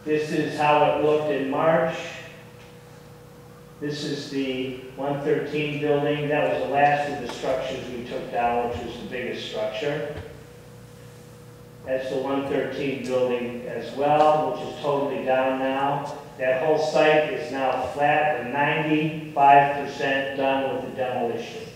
This is how it looked in March. This is the 113 building. That was the last of the structures we took down, which was the biggest structure. That's the 113 building as well, which is totally down now. That whole site is now flat, or 95% done with the demolition.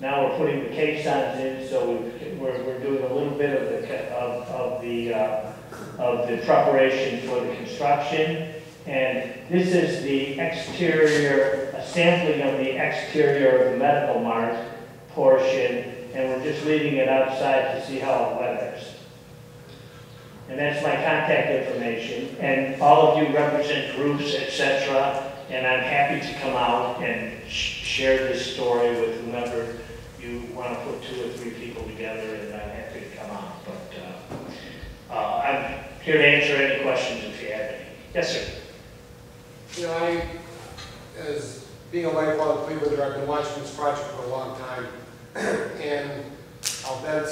Now we're putting the caissons in, so we're doing a little bit of the preparation for the construction. And this is the exterior, a sampling of the exterior of the Medical Mart portion, and we're just leaving it outside to see how it weathers. And that's my contact information. And all of you represent groups, etc. And I'm happy to come out and share this story with whomever you want to put 2 or 3 people together, and I'm happy to come out. But I'm here to answer any questions if you have any. Yes, sir. You know, as being a lifelong Clevelander, I've been watching this project for a long time, and I'll vent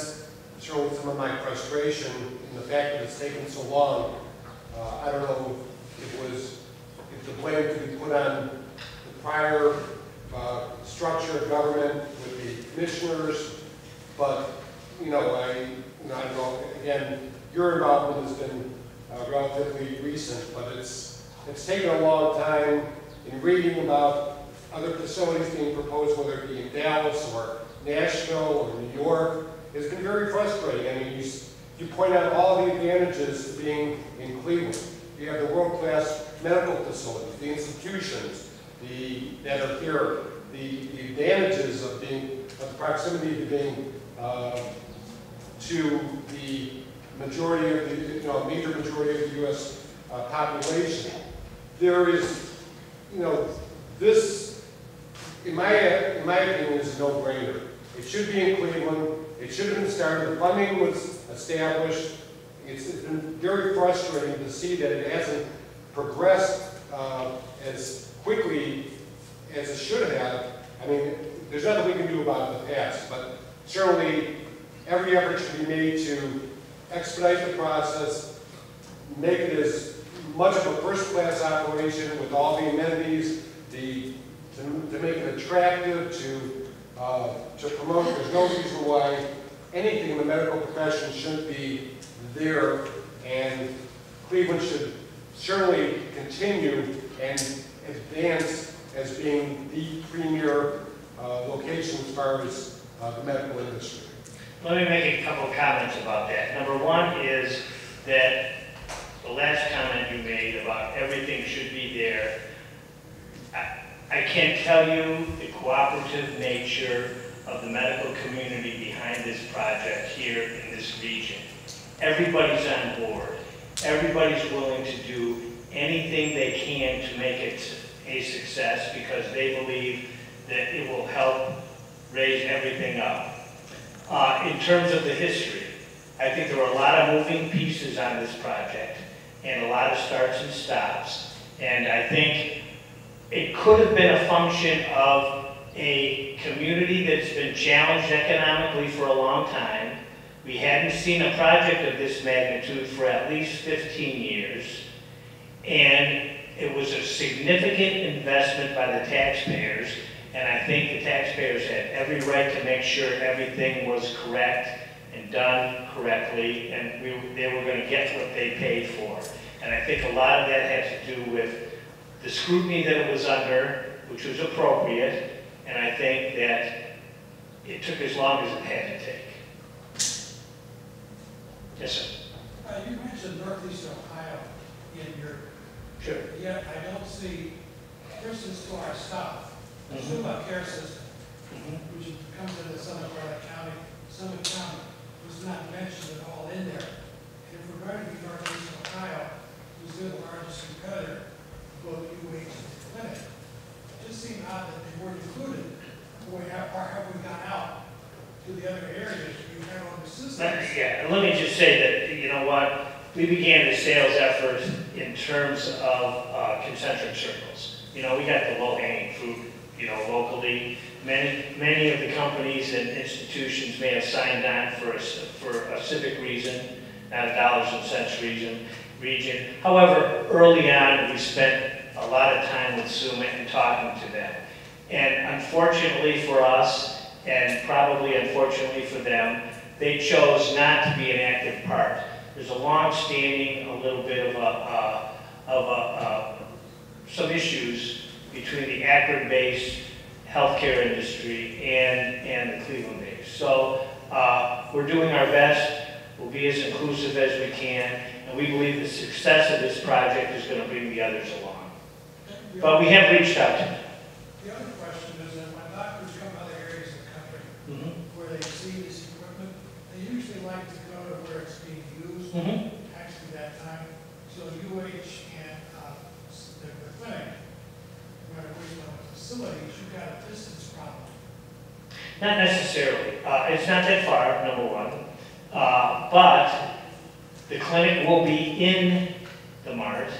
showing some of my frustration in the fact that it's taken so long. I don't know if the blame could be put on the prior structure of government with the commissioners, but I don't know. Again, your involvement has been relatively recent, but it's taken a long time. In reading about other facilities being proposed, whether it be in Dallas or Nashville or New York, it's been very frustrating. I mean, you point out all the advantages to being in Cleveland. You have the world-class medical facilities, the institutions that are here, the advantages of the proximity to being to the majority of the major majority of the U.S. Population. There is, this, in my opinion, is a no-brainer. It should be in Cleveland. It should have been started. The funding was established. It's been very frustrating to see that it hasn't progressed as quickly as it should have. I mean, there's nothing we can do about it in the past, but certainly every effort should be made to expedite the process, make it as much of a first-class operation with all the amenities, to make it attractive, to promote. There's no reason why anything in the medical profession shouldn't be there, and Cleveland should certainly continue and advance as being the premier location as far as the medical industry. Let me make a couple of comments about that. Number one is that the last comment you made about everything should be there. I can't tell you the cooperative nature of the medical community behind this project here in this region. Everybody's on board. Everybody's willing to do anything they can to make it a success because they believe that it will help raise everything up. In terms of the history, I think there were a lot of moving pieces on this project and a lot of starts and stops. And I think it could have been a function of a community that's been challenged economically for a long time, We hadn't seen a project of this magnitude for at least 15 years, and it was a significant investment by the taxpayers, and I think the taxpayers had every right to make sure everything was correct and done correctly, and they were going to get what they paid for. And I think a lot of that had to do with the scrutiny that it was under, which was appropriate, and I think that it took as long as it had to take. Yes, sir. You mentioned Northeast Ohio in your, Sure. yet I don't see references to our south, the Suma Care System, which comes into Summit County. Summit County was not mentioned at all in there. And if we're going to be Northeast Ohio, who's the largest competitor, both UH and Clinic, it just seemed odd that they weren't included. Boy, how far have we gone out to the other areas you have on the system? Yeah, and let me just say that, you know what, we began the sales effort in terms of concentric circles. You know, we got the low-hanging fruit, you know, locally. Many of the companies and institutions may have signed on for a civic reason, not a dollars and cents region. However, early on, we spent a lot of time with Suma and talking to them. And unfortunately for us, and probably unfortunately for them, they chose not to be an active part. There's a long-standing, a little bit of some issues between the Akron-based healthcare industry and the Cleveland-based. So we're doing our best. We'll be as inclusive as we can, and we believe the success of this project is going to bring the others along. But we have reached out to them. The other question is that when doctors come to other areas of the country where they see this equipment, they usually like to go to where it's being used, actually that time. So UH and the clinic, no matter which one of the facilities, you've got a distance problem. Not necessarily. It's not that far, number one. But the clinic will be in the MART.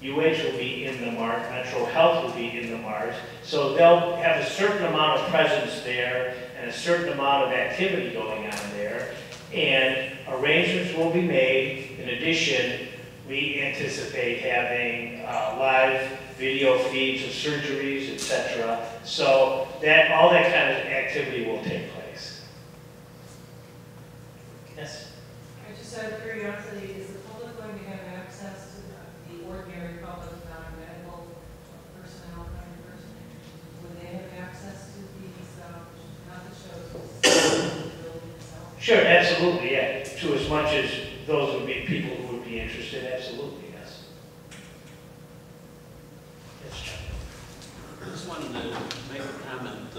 UH will be in the MART. Metro Health will be in the MART. So they'll have a certain amount of presence there and a certain amount of activity going on there. And arrangements will be made. In addition, we anticipate having live video feeds of surgeries, etc. So that all that kind of activity will take place. Yes? Just out of curiosity, is the public going to have access to the ordinary public, non-medical personnel, kind of person? Would they have access to these, not the shows, the building itself? Sure, absolutely, yeah. To as much as those would be people who would be interested, absolutely, yes. Yes, Chuck. I just wanted to make a comment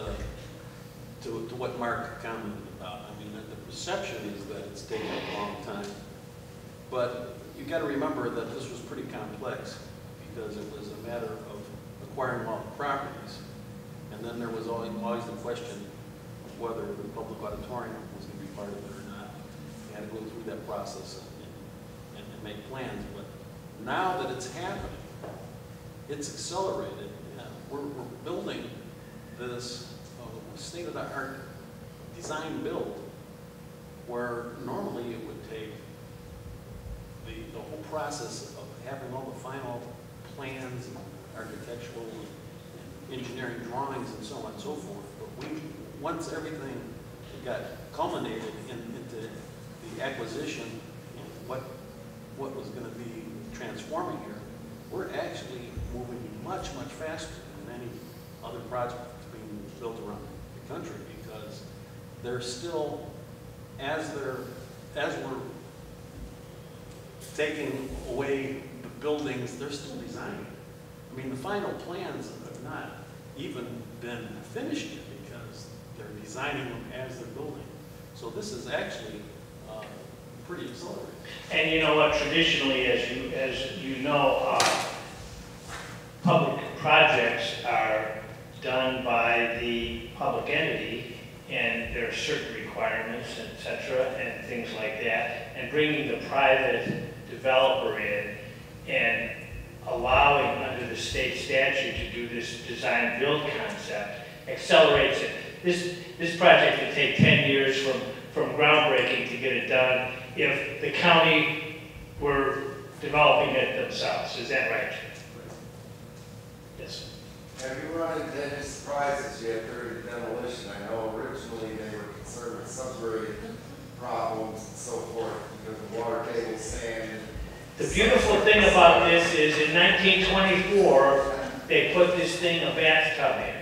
to what Mark commented about. I mean, the perception is that it's taken a long time. But you've got to remember that this was pretty complex because it was a matter of acquiring all the properties. And then there was always the question of whether the public auditorium was going to be part of it or not. You had to go through that process and make plans. But now that it's happening, it's accelerated. We're building this state-of-the-art design build where normally it would take the whole process of having all the final plans and architectural and engineering drawings and so on and so forth. But once everything got culminated into the acquisition and what was going to be transforming here, we're actually moving much, much faster than any other project that's being built around the country because they're still, as we're taking away the buildings, they're still designing. I mean, the final plans have not even been finished yet because they're designing them as they're building. So this is actually pretty accelerated. And you know what, traditionally, as you know, public projects are done by the public entity, and there are certain requirements, et cetera, and things like that. And bringing the private developer in and allowing under the state statute to do this design build concept accelerates it. This project could take 10 years from from groundbreaking to get it done if the county were developing it themselves. Is that right? Yes. Have you run into any surprises yet during the demolition? I know originally they were concerned with subgrade problems and so forth because of water table, sand. The beautiful thing about this is in 1924, they put this thing, a bathtub in,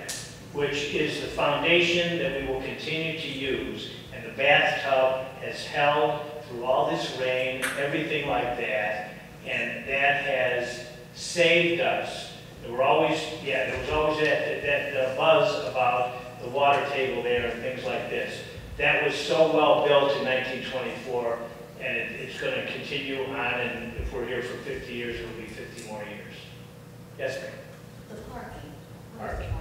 which is the foundation that we will continue to use. And the bathtub has held through all this rain, everything like that, and that has saved us. There was always that buzz about the water table there and things like this. That was so well built in 1924, and it's going to continue on, and if we're here for 50 years, it'll be 50 more years. Yes, ma'am? The parking. Parking.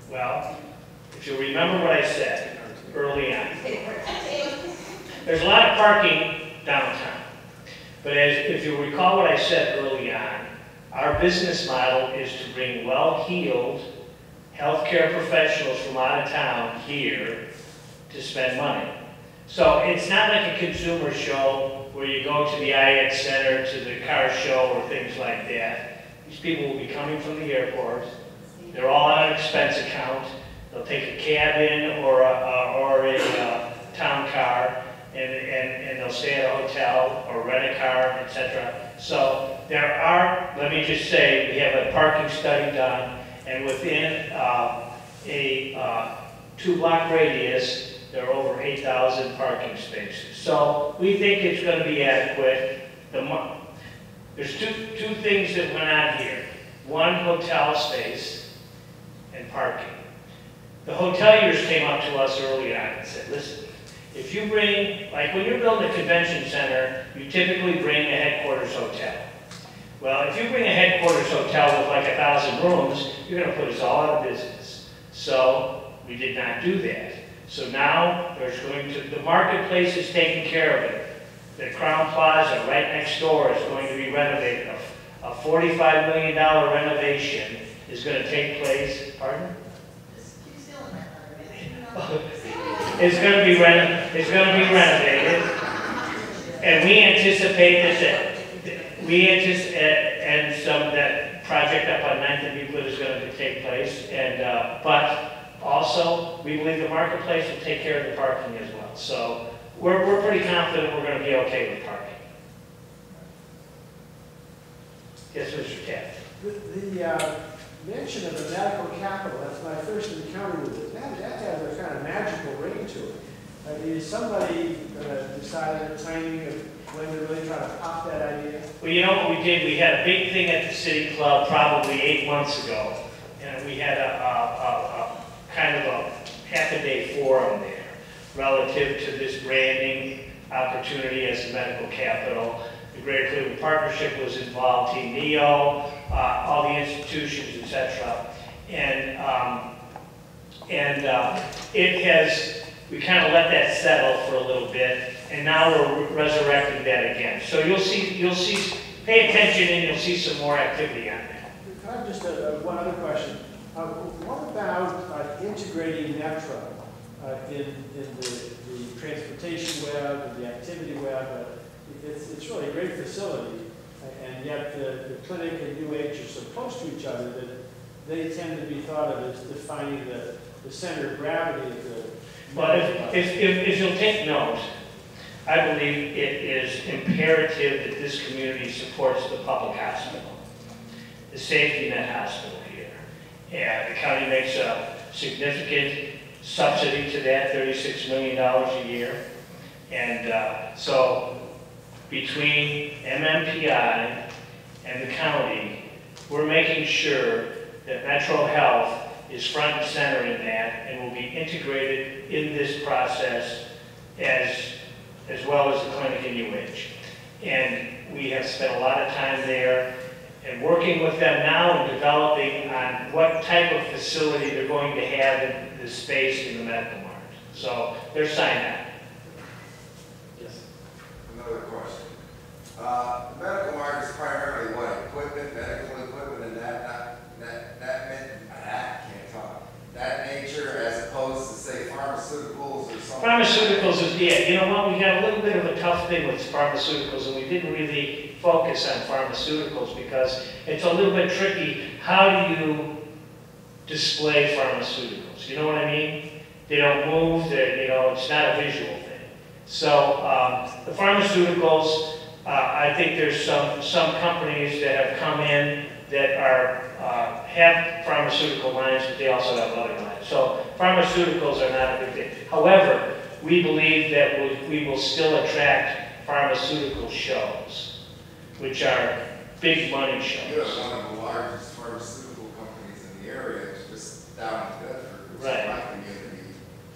Well, if you remember what I said early on, there's a lot of parking downtown. But if you recall what I said early on, our business model is to bring well-heeled healthcare professionals from out of town here to spend money. So it's not like a consumer show where you go to the IX Center, to the car show, or things like that. These people will be coming from the airport. They're all on an expense account. They'll take a cab in or a town car, and they'll stay at a hotel or rent a car, etc. So there are, let me just say, we have a parking study done, and within a 2-block radius, there are over 8,000 parking spaces. So we think it's going to be adequate. There's two things that went on here. One, hotel space and parking. The hoteliers came up to us early on and said, listen, if you bring, like when you're building a convention center, you typically bring a headquarters hotel. Well, if you bring a headquarters hotel with like 1,000 rooms, you're going to put us all out of business. So we did not do that. So now there's going to, the marketplace is taking care of it. The Crown Plaza right next door is going to be renovated. A $45 million renovation is going to take place. Pardon? It's going to be renovated, and we anticipate that project up on 9th and Euclid is going to take place, and but also we believe the marketplace will take care of the parking as well. So we're pretty confident we're going to be okay with parking. Yes, Mr. Taft. The mention of the medical capital, that's my first encounter with it. That has a kind of magical ring to it. Is somebody going to decide the timing of when they're really trying to pop that idea? Well, you know what we did? We had a big thing at the City Club probably 8 months ago, and we had a kind of a half-a-day forum there relative to this branding opportunity as the medical capital. The Greater Cleveland Partnership was involved, Team NEO, all the institutions, etc. We kind of let that settle for a little bit, and now we're resurrecting that again. So you'll see, pay attention, and you'll see some more activity on that. I have just one other question. What about integrating Metro in the transportation web and the activity web? It's really a great facility, and yet the clinic and UH are so close to each other that they tend to be thought of as defining the center of gravity of the. Well, if you'll take note, I believe it is imperative that this community supports the public hospital, the safety net hospital here. And the county makes a significant subsidy to that, $36 million a year. And so between MMPI and the county, we're making sure that Metro Health is front and center in that and will be integrated in this process as well as the clinic in UH. And we have spent a lot of time there and working with them now and developing on what type of facility they're going to have in the space in the medical mart. So they're signed up. Yes. Another question. The medical mart is primarily what? Equipment, medical equipment, and that nature, as opposed to say pharmaceuticals or something Pharmaceuticals is, yeah, you know what, we got a little bit of a tough thing with pharmaceuticals, and we didn't really focus on pharmaceuticals because it's a little bit tricky. How do you display pharmaceuticals? You know what I mean? They don't move, you know, it's not a visual thing. So the pharmaceuticals, I think there's some companies that have come in that are have pharmaceutical lines, but they also have other lines. So pharmaceuticals are not a big thing. However, we believe that we will still attract pharmaceutical shows, which are big money shows. You're one of the largest pharmaceutical companies in the area, it's just down in Bedford. Right.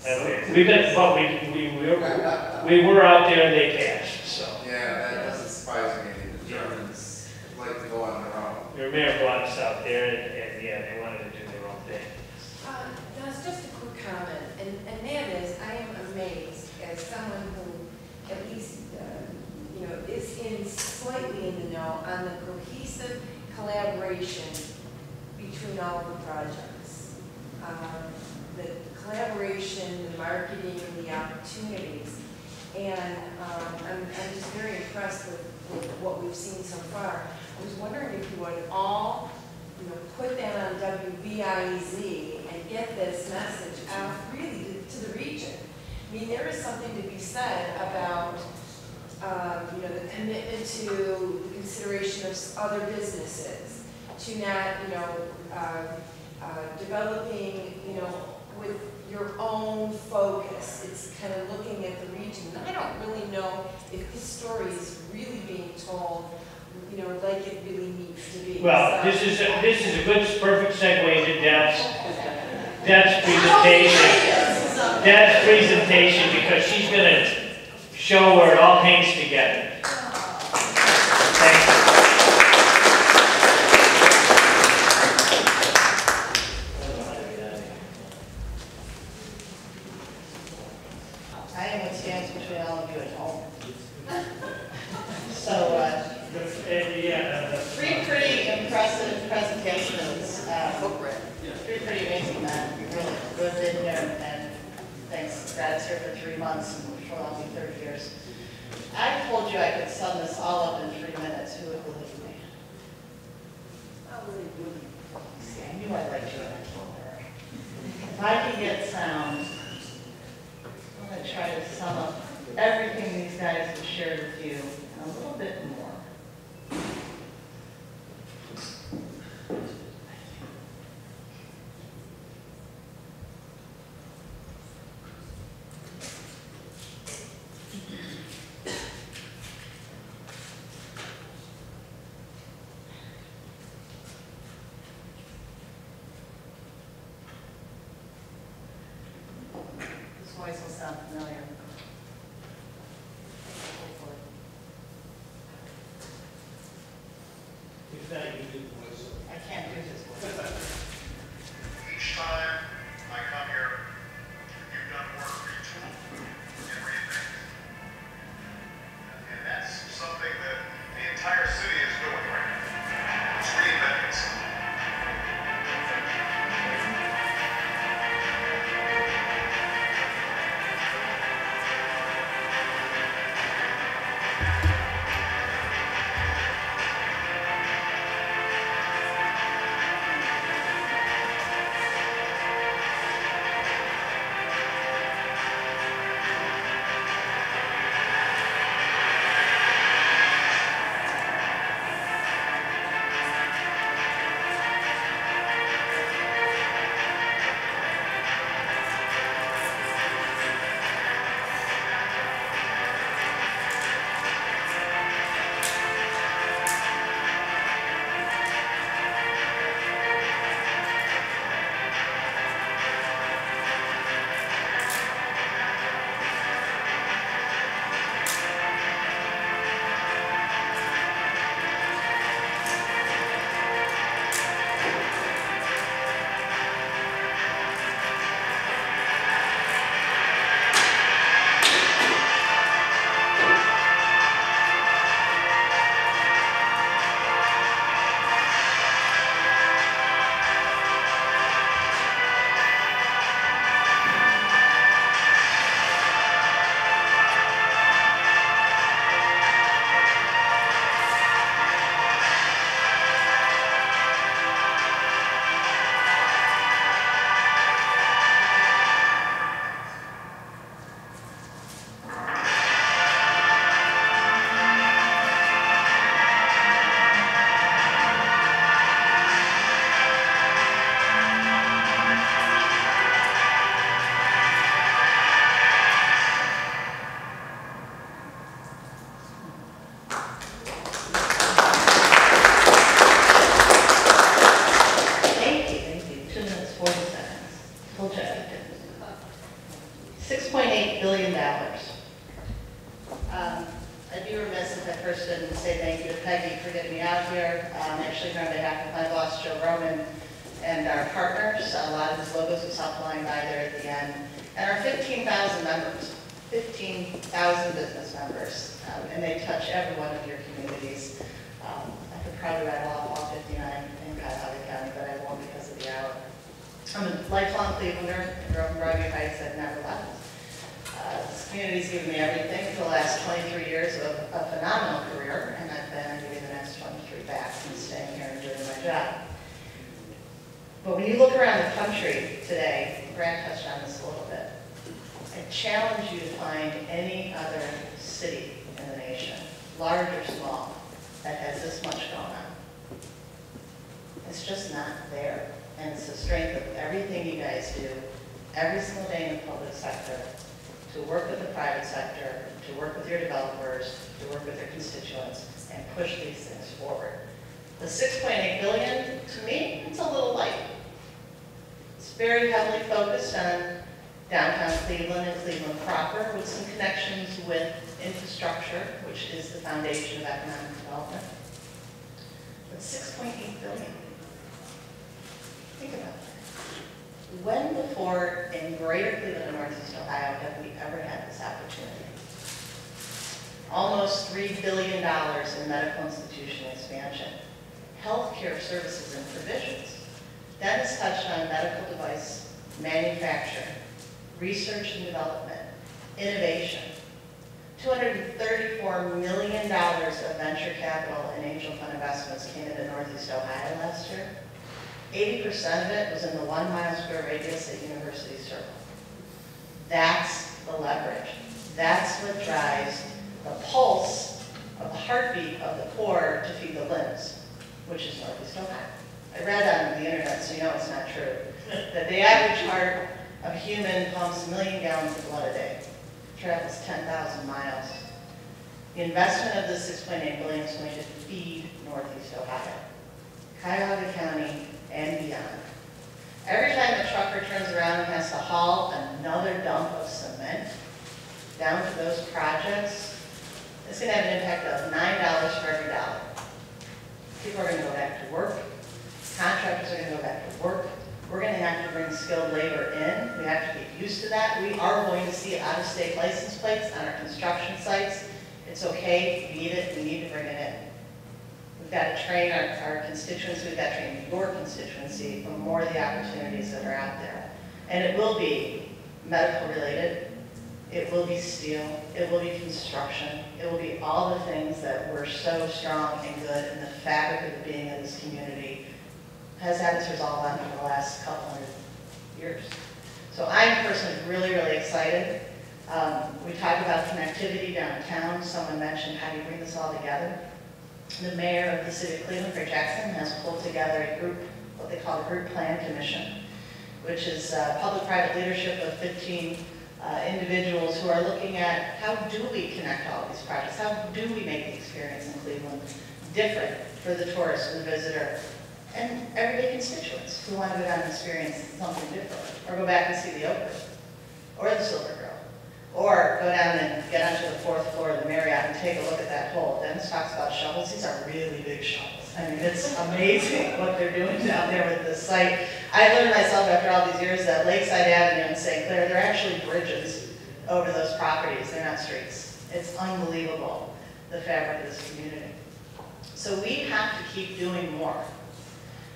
It's We've been, but we were out there and they passed, so. Yeah, that doesn't surprise me. The Germans like to go on their own. Your mayor brought us out there and yeah, they wanted to do their own thing. No, it's just a quick comment, and that is, I am amazed as someone who at least, you know, is slightly in the know on the cohesive collaboration between all of the projects. The collaboration, the marketing, the opportunities, and I'm just very impressed with what we've seen so far. I was wondering if you would all, you know, put that on WVIZ and get this message out really to the region. I mean, there is something to be said about, you know, the commitment to the consideration of other businesses, to not, you know, developing, you know, with your own focus. It's kind of looking at the region. And I don't really know if this story is really being told, you know, like it really needs to be. Well, this is a good, perfect segue into Deb's presentation. Deb's presentation, because she's going to show where it all hangs together. Thank you. I am what stands between all of you at home. So, three pretty impressive presentations. Three pretty amazing men, really good in here, and thanks, God's here for 3 months, and for all the 30 years. I told you I could sum this all up in 3 minutes. Who would believe me? I believe you. See, I knew I liked you when I told her. If I can get sound, I'm going to try to sum up everything these guys have shared with you and a little bit more. This voice will sound familiar. If not, you do the voice. I can't do this voice. Each time I come here, you've done more to retool and reinvent. And that's something that the entire city is doing right now. It's reinventing itself. 40 seconds. Told you I could do it. $6.8 billion. I'd be remiss if I first didn't say thank you to Peggy for getting me out here. Actually, on behalf of my boss, Joe Roman, and our partners, a lot of these logos we saw flying by there at the end, and our 15,000 members, 15,000 business members, and they touch every one of your communities. I could probably rattle off all 59 in Cuyahoga County, but I won't because of the hour. I'm a lifelong Clevelander. I grew up in Broadview Heights. I've never left. This community's given me everything for the last 23 years of a phenomenal career, and I've been giving the next 23 back and staying here and doing my job. But when you look around the country today, Grant touched on this a little bit, I challenge you to find any other city in the nation, large or small, that has this much going on. It's just not there. And it's the strength of everything you guys do every single day in the public sector, to work with the private sector, to work with your developers, to work with your constituents, and push these things forward. The $6.8 billion, to me, it's a little light. It's very heavily focused on downtown Cleveland and Cleveland proper, with some connections with infrastructure, which is the foundation of economic development. But $6.8 billion. Think about that. When before in greater Cleveland and Northeast Ohio have we ever had this opportunity? Almost $3 billion in medical institution expansion, healthcare services and provisions. Dennis touched on medical device manufacturing, research and development, innovation. $234 million of venture capital and angel fund investments came into Northeast Ohio last year. 80% of it was in the 1 mile square radius at University Circle. That's the leverage. That's what drives the pulse of the heartbeat of the core to feed the limbs, which is Northeast Ohio. I read on the internet, so you know it's not true, that the average heart of a human pumps 1 million gallons of blood a day, travels 10,000 miles. The investment of the $6.8 billion is going to feed Northeast Ohio, Cuyahoga County, and beyond. Every time a trucker turns around and has to haul another dump of cement down to those projects, it's going to have an impact of $9 for every dollar. People are going to go back to work. Contractors are going to go back to work. We're going to have to bring skilled labor in. We have to get used to that. We are going to see out-of-state license plates on our construction sites. It's okay. We need it. We need to bring it in. We've got to train our constituents. We've got to train your constituency for more of the opportunities that are out there. And it will be medical related. It will be steel. It will be construction. It will be all the things that were so strong and good in the fabric of the being of this community has had its resolve on for the last couple hundred years. So I'm personally really, really excited. We talked about connectivity downtown. Someone mentioned how do you bring this all together. The mayor of the city of Cleveland, Craig Jackson, has pulled together a group, what they call a group plan commission, which is public-private leadership of 15 individuals who are looking at how do we connect all these projects? How do we make the experience in Cleveland different for the tourist and the visitor and everyday constituents who want to go down and experience something different, or go back and see the Oak Room, or the Silver Girl, or go down and get onto the 4th floor of the Marriott and take a look at that hole. Dennis talks about shovels. These are really big shovels. I mean, it's amazing what they're doing down there with this site. I learned myself after all these years that Lakeside Avenue in St. Clair, they're actually bridges over those properties. They're not streets. It's unbelievable, the fabric of this community. So we have to keep doing more.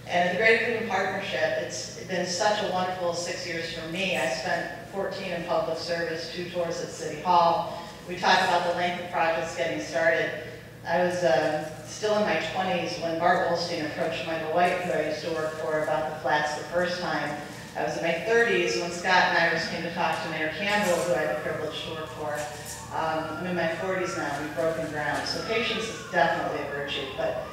And at the Greater Cleveland Partnership, it's been such a wonderful 6 years for me. I spent 14 in public service, 2 tours at City Hall. We talked about the length of projects getting started. I was still in my 20s when Bart Olstein approached Michael White, who I used to work for, about the flats the first time. I was in my 30s when Scott and Iris came to talk to Mayor Campbell, who I had the privilege to work for. I'm in my 40s now. We've broken ground. So patience is definitely a virtue, but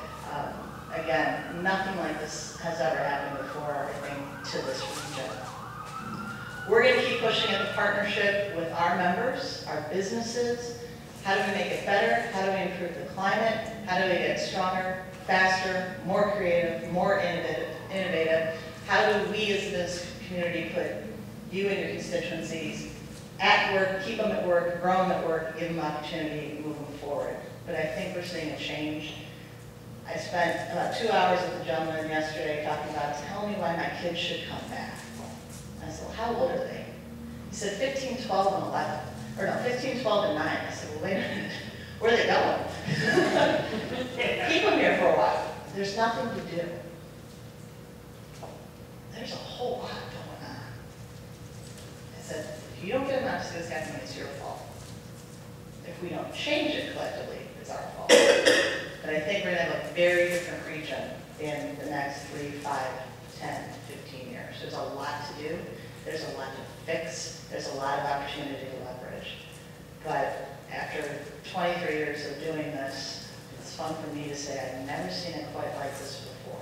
again, nothing like this has ever happened before, I think, to this region. We're going to keep pushing at the partnership with our members, our businesses. How do we make it better? How do we improve the climate? How do we get stronger, faster, more creative, more innovative? How do we as this community put you and your constituencies at work, keep them at work, grow them at work, give them opportunity, move them forward? But I think we're seeing a change. I spent about 2 hours with the gentleman yesterday talking about, tell me why my kids should come back. I said, well, how old are they? He said 15, 12, and 11. Or no, 15, 12, and 9. I said, well, wait a minute. Where are they going? Keep them here for a while. There's nothing to do. There's a whole lot going on. I said, if you don't get them out to see what's happening, it's your fault. If we don't change it collectively, it's our fault. But I think we're going to have a very different region in the next 3, 5, 10, 15 years. There's a lot to do. There's a lot to fix. There's a lot of opportunity to leverage. But after 23 years of doing this, it's fun for me to say I've never seen it quite like this before.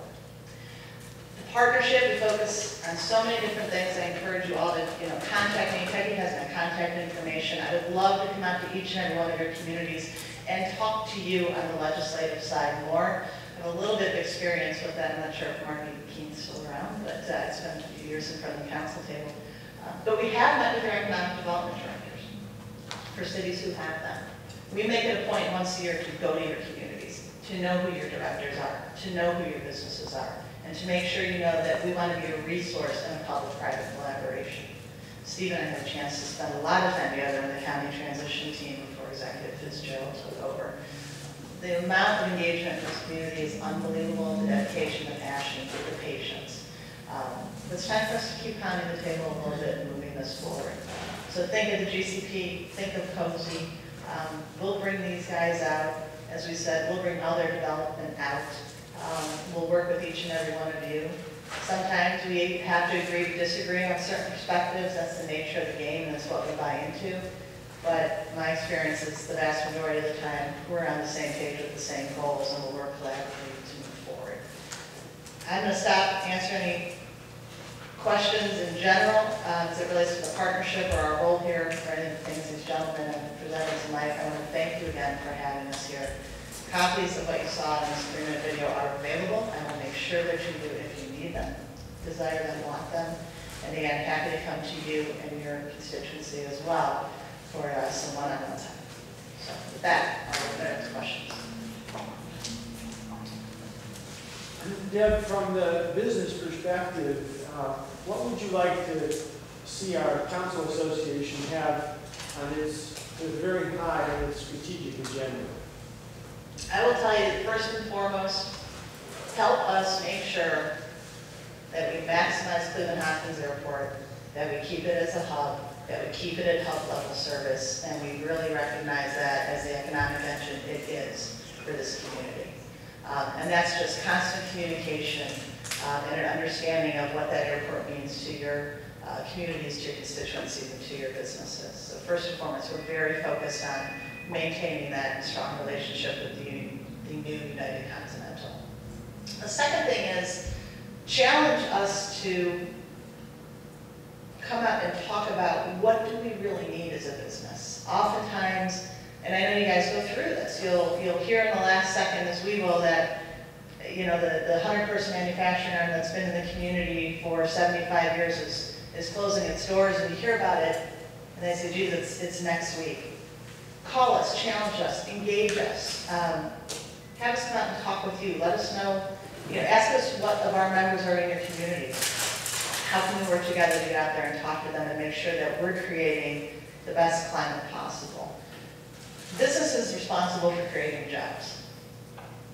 The partnership, we focus on so many different things. I encourage you all to contact me. Peggy has my contact information. I would love to come out to each and every one of your communities and talk to you on the legislative side more. I have a little bit of experience with that. I'm not sure if Marty Keene's still around, but it's been a few years in front of the council table. But we have met with our economic development directors for cities who have them. We make it a point once a year to go to your communities, to know who your directors are, to know who your businesses are, and to make sure you know that we want to be a resource in a public-private collaboration. Steve and I had a chance to spend a lot of time together in the county transition team before Executive Fitzgerald took over. The amount of engagement in this community is unbelievable, the dedication, the passion, the patience. It's time for us to keep pounding the table a little bit and moving this forward. So think of the GCP, think of COSI. We'll bring these guys out. As we said, we'll bring other development out. We'll work with each and every one of you. Sometimes we have to agree to disagree on certain perspectives. That's the nature of the game, and that's what we buy into. But my experience is the vast majority of the time, we're on the same page with the same goals, and we'll work collaboratively to move forward. I'm going to stop, answer any questions in general as it relates to the partnership or our role here, or any of the things these gentlemen have presented tonight. I want to thank you again for having us here. Copies of what you saw in this 3-minute video are available. I will make sure that you do if you need them, desire them, want them. And again, happy to come to you and your constituency as well for some one-on-one time. So with that, I'll open it up to questions. Deb, from the business perspective, what would you like to see our council association have on its very high on its strategic agenda? I will tell you, first and foremost, help us make sure that we maximize Cleveland-Hopkins Airport, that we keep it as a hub, that we keep it at hub-level service, and we really recognize that as the economic engine it is for this community. And that's just constant communication and an understanding of what that airport means to your communities, to your constituencies, and to your businesses. So first and foremost, we're very focused on maintaining that strong relationship with the new United Continental. The second thing is challenge us to come out and talk about what do we really need as a business. Oftentimes, and I know you guys go through this, you'll hear in the last second, as we will, that the 100-person manufacturing arm that's been in the community for 75 years is closing its doors, and you hear about it, and they say, geez, it's next week. Call us, challenge us, engage us. Have us come out and talk with you. Let us know, ask us what of our members are in your community. How can we work together to get out there and talk to them and make sure that we're creating the best climate possible? Business is responsible for creating jobs,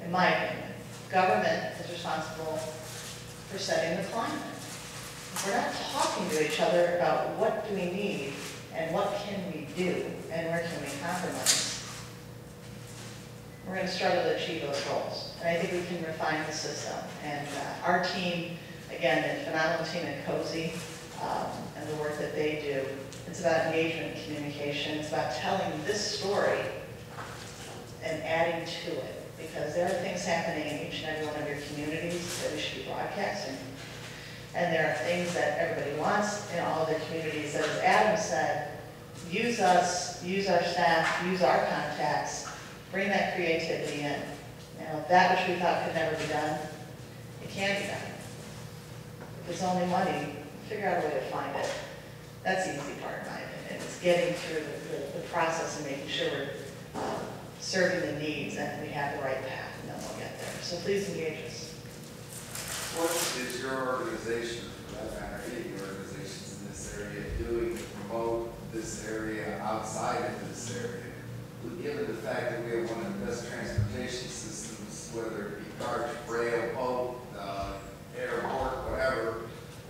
in my opinion. Government is responsible for setting the climate. If we're not talking to each other about what do we need and what can we do and where can we compromise, we're going to struggle to achieve those goals. And I think we can refine the system. And our team, again, a phenomenal team at COSI and the work that they do, it's about engagement and communication. It's about telling this story and adding to it. Because there are things happening in each and every one of your communities that we should be broadcasting. And there are things that everybody wants in all of their communities. As Adam said, use us, use our staff, use our contacts, bring that creativity in. That which we thought could never be done, it can be done. there's only money, figure out a way to find it. That's the easy part, in my opinion. It's getting through the process and making sure we're serving the needs and we have the right path, and then we'll get there. So please engage us. What is your organization, for that matter, any organizations in this area doing to promote this area outside of this area? Given the fact that we have one of the best transportation systems, whether it be barge, rail, boat, airport, whatever,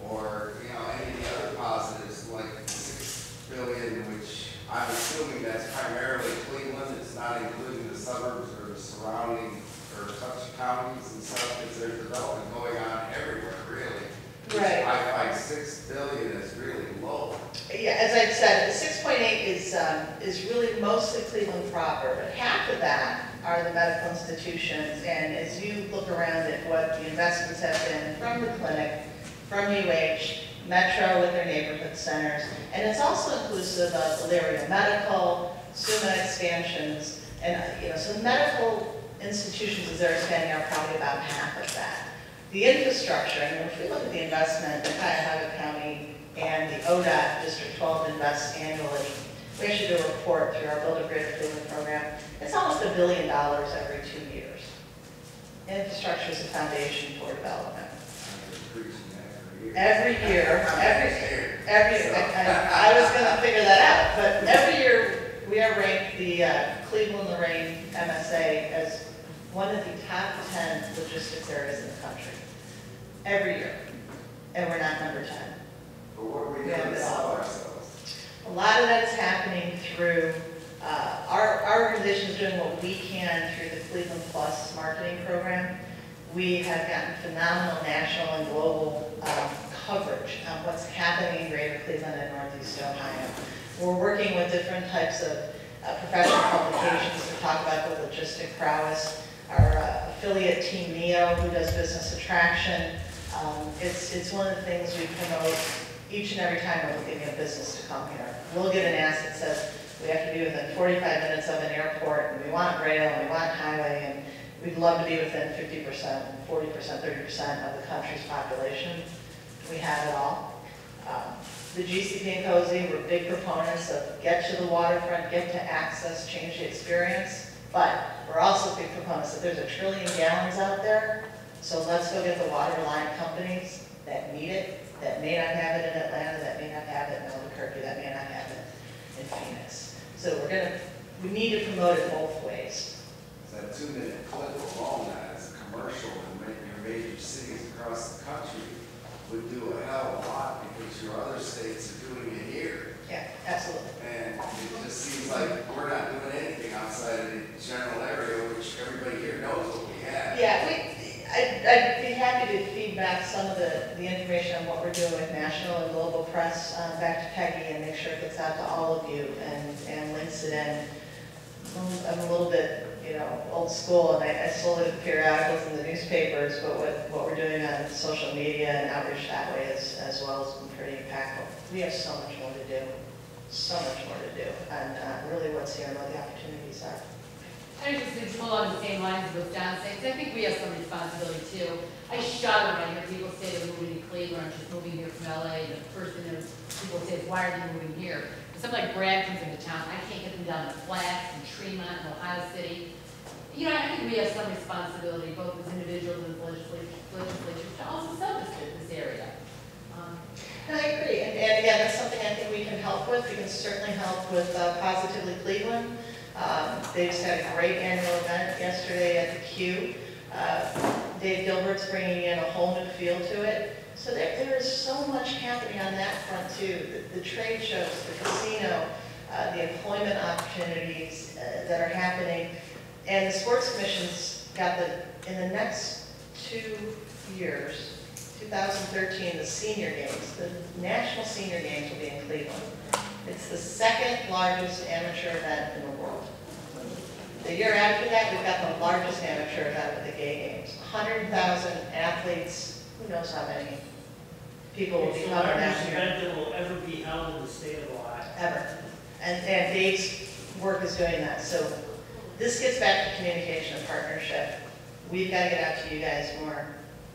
or, you know, any of the other positives like $6 billion, which I'm assuming that's primarily Cleveland, it's not including the suburbs or the surrounding or such counties and stuff, because there's development going on everywhere, really. Right. I find $6 billion is really low. Yeah, as I said, the 6.8 is really mostly Cleveland proper, but half of that are the medical institutions. And as you look around at what the investments have been from the clinic, from UH, Metro with their neighborhood centers, and it's also inclusive of Elyria Medical, SUMA expansions, and so the medical institutions as they're expanding are probably about half of that. The infrastructure, if we look at the investment that Cuyahoga County and the ODOT District 12 invests annually, we actually do a report through our Build a Greater Cleveland program. It's almost $1 billion every 2 years. Infrastructure is the foundation for development. Every year, I was going to figure that out, but every year we are ranked the Cleveland-Lorraine MSA as one of the top 10 logistics areas in the country. Every year. And we're not number 10. But what are we doing to sell ourselves? A lot of that is happening through, our organization is doing what we can through the Cleveland Plus marketing program. We have gotten phenomenal national and global coverage on what's happening in Greater Cleveland and Northeast Ohio. We're working with different types of professional publications to talk about the logistic prowess. Our affiliate Team Neo, who does business attraction, it's one of the things we promote each and every time we're looking at business to come here. We'll get an ask that says we have to be within 45 minutes of an airport, and we want rail, and we want highway, and we'd love to be within 50%, 40%, 30% of the country's population. We have it all. The GCP and COSI, we're big proponents of get to the waterfront, get to access, change the experience, but we're also big proponents that there's 1 trillion gallons out there, so let's go get the water line companies that need it, that may not have it in Atlanta, that may not have it in Albuquerque, that may not have it in Phoenix. So we need to promote it both ways. That 2-minute clip alone as a commercial in your major cities across the country would do a hell of a lot because your other states are doing it here. Yeah, absolutely. And it just seems like we're not doing anything outside of the general area, which everybody here knows what we have. Yeah, I'd be happy to feed back some of the information on what we're doing with national and global press back to Peggy and make sure it gets out to all of you and links it in. I'm a little bit, old school, and I still look at periodicals in the newspapers, but what we're doing on social media and outreach that way as well has been pretty impactful. We have so much more to do, and really what's here and what the opportunities are. I just think along the same lines with John saying, 'cause I think we have some responsibility too. I shudder when I hear people say they're moving to Cleveland or just moving here from LA, and the first thing that people say is, why are they moving here? If somebody like Brad comes into town, I can't get them down to Flats and Tremont and Ohio City. I think we have some responsibility, both as individuals and legislatures, to also sell this area. No, I agree, and again, that's something I think we can help with. We can certainly help with Positively Cleveland. They just had a great annual event yesterday at the Q. Dave Gilbert's bringing in a whole new feel to it. So there is so much happening on that front too. The trade shows, the casino, the employment opportunities that are happening. And the Sports Commission's got in the next 2 years, 2013, the senior games, the National Senior Games will be in Cleveland. It's the second largest amateur event in the world. The year after that, we've got the largest amateur event with the Gay Games. 100,000 athletes, who knows how many people will be coming out It's the here. largest event that will ever be held in the state of Ohio. Ever. And Dave's work is doing that. So this gets back to communication and partnership. We've got to get out to you guys more.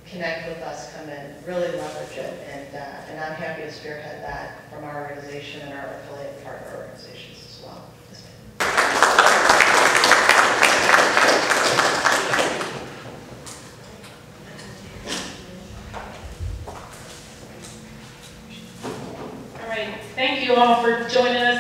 connect with us, come in, really leverage it, and I'm happy to spearhead that from our organization and our affiliate partner organizations as well. All right, thank you all for joining us.